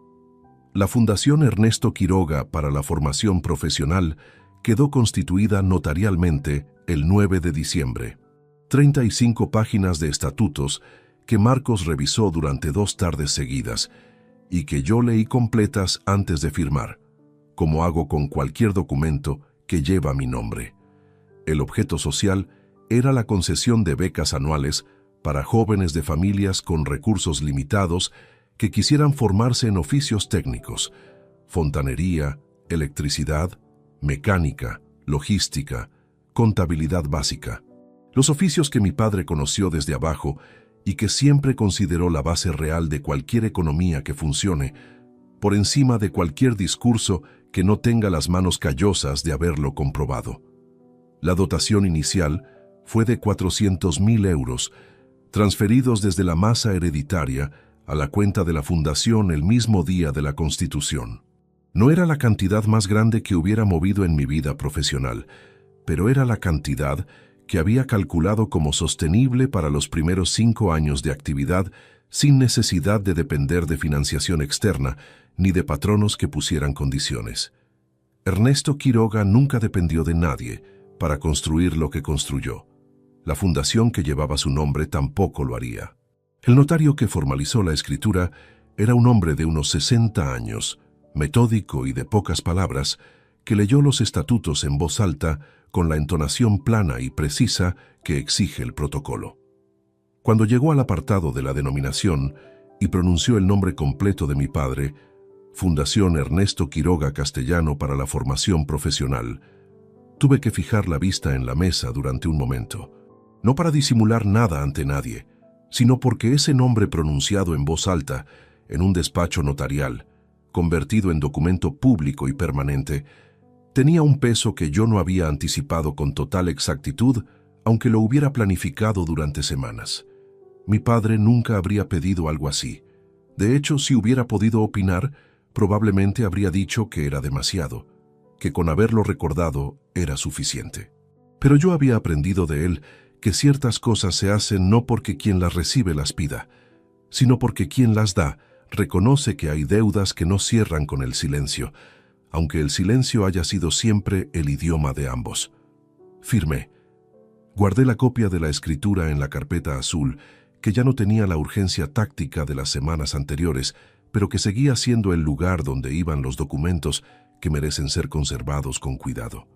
Speaker 1: La Fundación Ernesto Quiroga para la Formación Profesional quedó constituida notarialmente el 9 de diciembre. 35 páginas de estatutos que Marcos revisó durante 2 tardes seguidas y que yo leí completas antes de firmar, como hago con cualquier documento que lleva mi nombre. El objeto social era la concesión de becas anuales para jóvenes de familias con recursos limitados que quisieran formarse en oficios técnicos, fontanería, electricidad, mecánica, logística, contabilidad básica. Los oficios que mi padre conoció desde abajo y que siempre consideró la base real de cualquier economía que funcione, por encima de cualquier discurso que no tenga las manos callosas de haberlo comprobado. La dotación inicial fue de 400.000 euros, transferidos desde la masa hereditaria a la cuenta de la Fundación el mismo día de la Constitución. No era la cantidad más grande que hubiera movido en mi vida profesional, pero era la cantidad que había calculado como sostenible para los primeros 5 años de actividad sin necesidad de depender de financiación externa ni de patronos que pusieran condiciones. Ernesto Quiroga nunca dependió de nadie para construir lo que construyó. La fundación que llevaba su nombre tampoco lo haría. El notario que formalizó la escritura era un hombre de unos 60 años, metódico y de pocas palabras, que leyó los estatutos en voz alta con la entonación plana y precisa que exige el protocolo. Cuando llegó al apartado de la denominación y pronunció el nombre completo de mi padre, Fundación Ernesto Quiroga Castellano para la Formación Profesional, tuve que fijar la vista en la mesa durante un momento, no para disimular nada ante nadie, sino porque ese nombre pronunciado en voz alta, en un despacho notarial, convertido en documento público y permanente, tenía un peso que yo no había anticipado con total exactitud, aunque lo hubiera planificado durante semanas. Mi padre nunca habría pedido algo así. De hecho, si hubiera podido opinar, probablemente habría dicho que era demasiado, que con haberlo recordado era suficiente. Pero yo había aprendido de él que ciertas cosas se hacen no porque quien las recibe las pida, sino porque quien las da reconoce que hay deudas que no cierran con el silencio, aunque el silencio haya sido siempre el idioma de ambos. Firmé. Guardé la copia de la escritura en la carpeta azul, que ya no tenía la urgencia táctica de las semanas anteriores, pero que seguía siendo el lugar donde iban los documentos que merecen ser conservados con cuidado.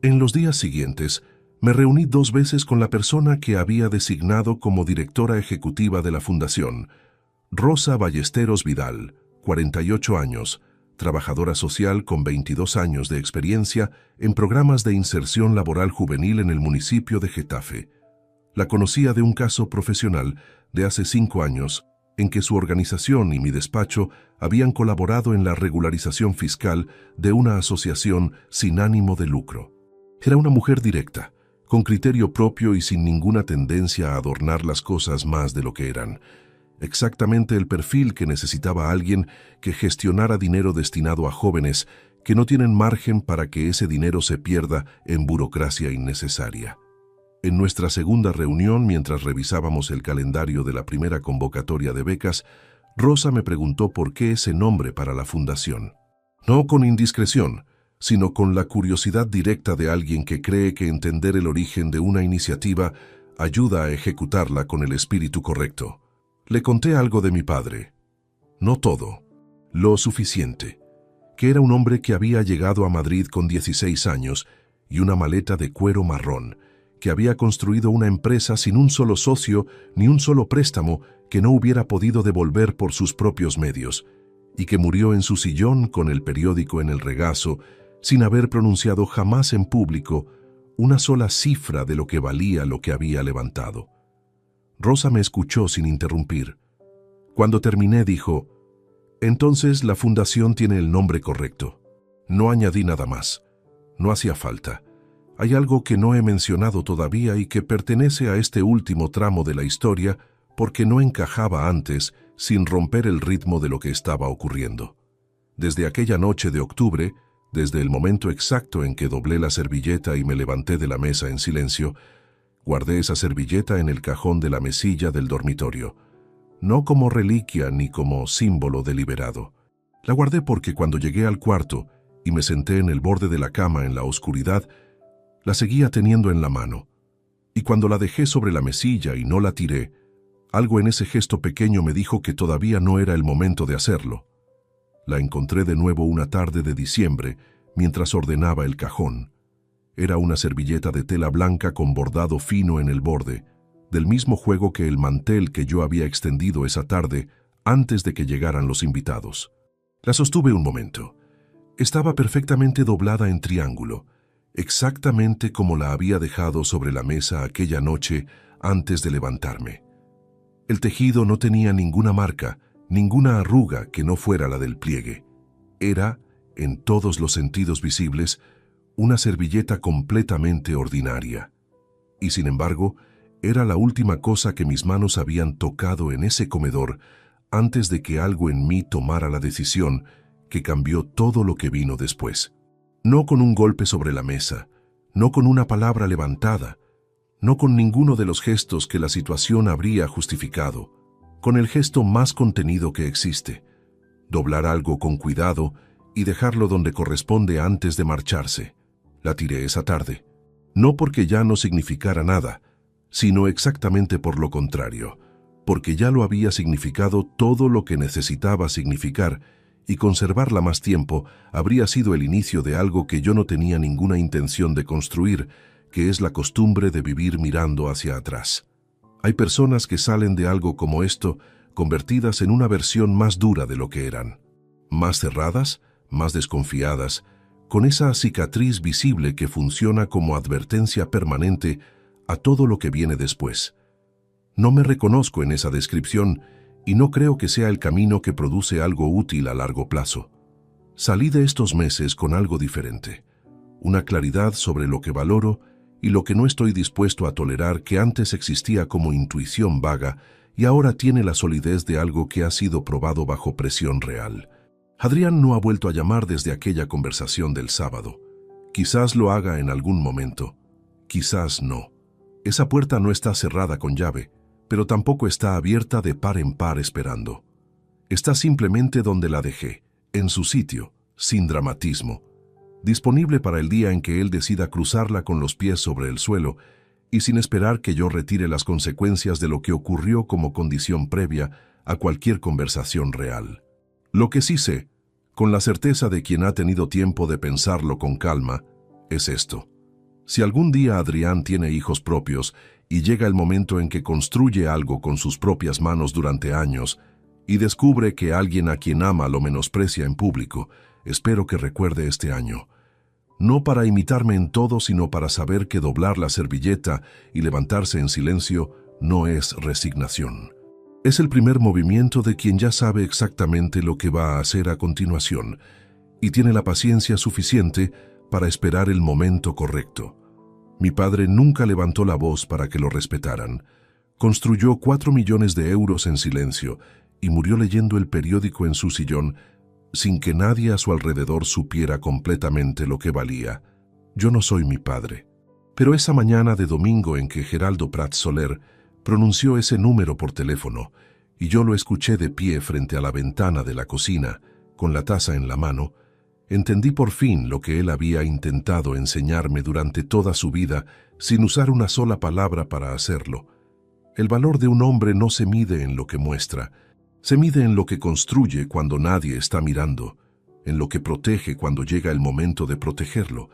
Speaker 1: En los días siguientes, me reuní 2 veces con la persona que había designado como directora ejecutiva de la fundación, Rosa Ballesteros Vidal, 48 años, trabajadora social con 22 años de experiencia en programas de inserción laboral juvenil en el municipio de Getafe. La conocía de un caso profesional de hace 5 años, en que su organización y mi despacho habían colaborado en la regularización fiscal de una asociación sin ánimo de lucro. Era una mujer directa, con criterio propio y sin ninguna tendencia a adornar las cosas más de lo que eran. Exactamente el perfil que necesitaba alguien que gestionara dinero destinado a jóvenes que no tienen margen para que ese dinero se pierda en burocracia innecesaria. En nuestra segunda reunión, mientras revisábamos el calendario de la primera convocatoria de becas, Rosa me preguntó por qué ese nombre para la fundación. No con indiscreción, sino con la curiosidad directa de alguien que cree que entender el origen de una iniciativa ayuda a ejecutarla con el espíritu correcto. Le conté algo de mi padre. No todo, lo suficiente. Que era un hombre que había llegado a Madrid con 16 años y una maleta de cuero marrón, que había construido una empresa sin un solo socio ni un solo préstamo que no hubiera podido devolver por sus propios medios, y que murió en su sillón con el periódico en el regazo, sin haber pronunciado jamás en público una sola cifra de lo que valía lo que había levantado. Rosa me escuchó sin interrumpir. Cuando terminé dijo: «Entonces la fundación tiene el nombre correcto». No añadí nada más. No hacía falta. Hay algo que no he mencionado todavía y que pertenece a este último tramo de la historia porque no encajaba antes sin romper el ritmo de lo que estaba ocurriendo. Desde aquella noche de octubre, desde el momento exacto en que doblé la servilleta y me levanté de la mesa en silencio, guardé esa servilleta en el cajón de la mesilla del dormitorio, no como reliquia ni como símbolo deliberado. La guardé porque cuando llegué al cuarto y me senté en el borde de la cama en la oscuridad, la seguía teniendo en la mano, y cuando la dejé sobre la mesilla y no la tiré, algo en ese gesto pequeño me dijo que todavía no era el momento de hacerlo. La encontré de nuevo una tarde de diciembre, mientras ordenaba el cajón. Era una servilleta de tela blanca con bordado fino en el borde, del mismo juego que el mantel que yo había extendido esa tarde antes de que llegaran los invitados. La sostuve un momento. Estaba perfectamente doblada en triángulo, exactamente como la había dejado sobre la mesa aquella noche antes de levantarme. El tejido no tenía ninguna marca, ninguna arruga que no fuera la del pliegue. Era, en todos los sentidos visibles, una servilleta completamente ordinaria. Y sin embargo, era la última cosa que mis manos habían tocado en ese comedor antes de que algo en mí tomara la decisión que cambió todo lo que vino después. No con un golpe sobre la mesa, no con una palabra levantada, no con ninguno de los gestos que la situación habría justificado, con el gesto más contenido que existe: doblar algo con cuidado y dejarlo donde corresponde antes de marcharse. La tiré esa tarde, no porque ya no significara nada, sino exactamente por lo contrario, porque ya lo había significado todo lo que necesitaba significar, y conservarla más tiempo habría sido el inicio de algo que yo no tenía ninguna intención de construir, que es la costumbre de vivir mirando hacia atrás. Hay personas que salen de algo como esto convertidas en una versión más dura de lo que eran, más cerradas, más desconfiadas, con esa cicatriz visible que funciona como advertencia permanente a todo lo que viene después. No me reconozco en esa descripción y no creo que sea el camino que produce algo útil a largo plazo. Salí de estos meses con algo diferente, una claridad sobre lo que valoro y lo que no estoy dispuesto a tolerar, que antes existía como intuición vaga y ahora tiene la solidez de algo que ha sido probado bajo presión real. Adrián no ha vuelto a llamar desde aquella conversación del sábado. Quizás lo haga en algún momento, quizás no. Esa puerta no está cerrada con llave, pero tampoco está abierta de par en par esperando. Está simplemente donde la dejé, en su sitio, sin dramatismo, disponible para el día en que él decida cruzarla con los pies sobre el suelo y sin esperar que yo retire las consecuencias de lo que ocurrió como condición previa a cualquier conversación real. Lo que sí sé, con la certeza de quien ha tenido tiempo de pensarlo con calma, es esto. Si algún día Adrián tiene hijos propios y llega el momento en que construye algo con sus propias manos durante años y descubre que alguien a quien ama lo menosprecia en público, espero que recuerde este año. No para imitarme en todo, sino para saber que doblar la servilleta y levantarse en silencio no es resignación. Es el primer movimiento de quien ya sabe exactamente lo que va a hacer a continuación y tiene la paciencia suficiente para esperar el momento correcto. Mi padre nunca levantó la voz para que lo respetaran. Construyó 4 millones de euros en silencio y murió leyendo el periódico en su sillón sin que nadie a su alrededor supiera completamente lo que valía. Yo no soy mi padre. Pero esa mañana de domingo en que Geraldo Prats Soler pronunció ese número por teléfono y yo lo escuché de pie frente a la ventana de la cocina, con la taza en la mano, entendí por fin lo que él había intentado enseñarme durante toda su vida sin usar una sola palabra para hacerlo. El valor de un hombre no se mide en lo que muestra, se mide en lo que construye cuando nadie está mirando, en lo que protege cuando llega el momento de protegerlo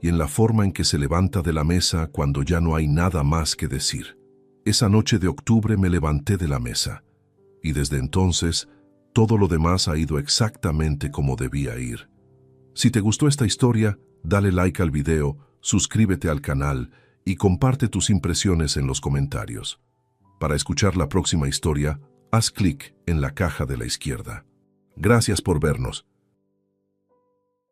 Speaker 1: y en la forma en que se levanta de la mesa cuando ya no hay nada más que decir. Esa noche de octubre me levanté de la mesa y desde entonces todo lo demás ha ido exactamente como debía ir. Si te gustó esta historia, dale like al video, suscríbete al canal y comparte tus impresiones en los comentarios. Para escuchar la próxima historia, haz clic en la caja de la izquierda. Gracias por vernos.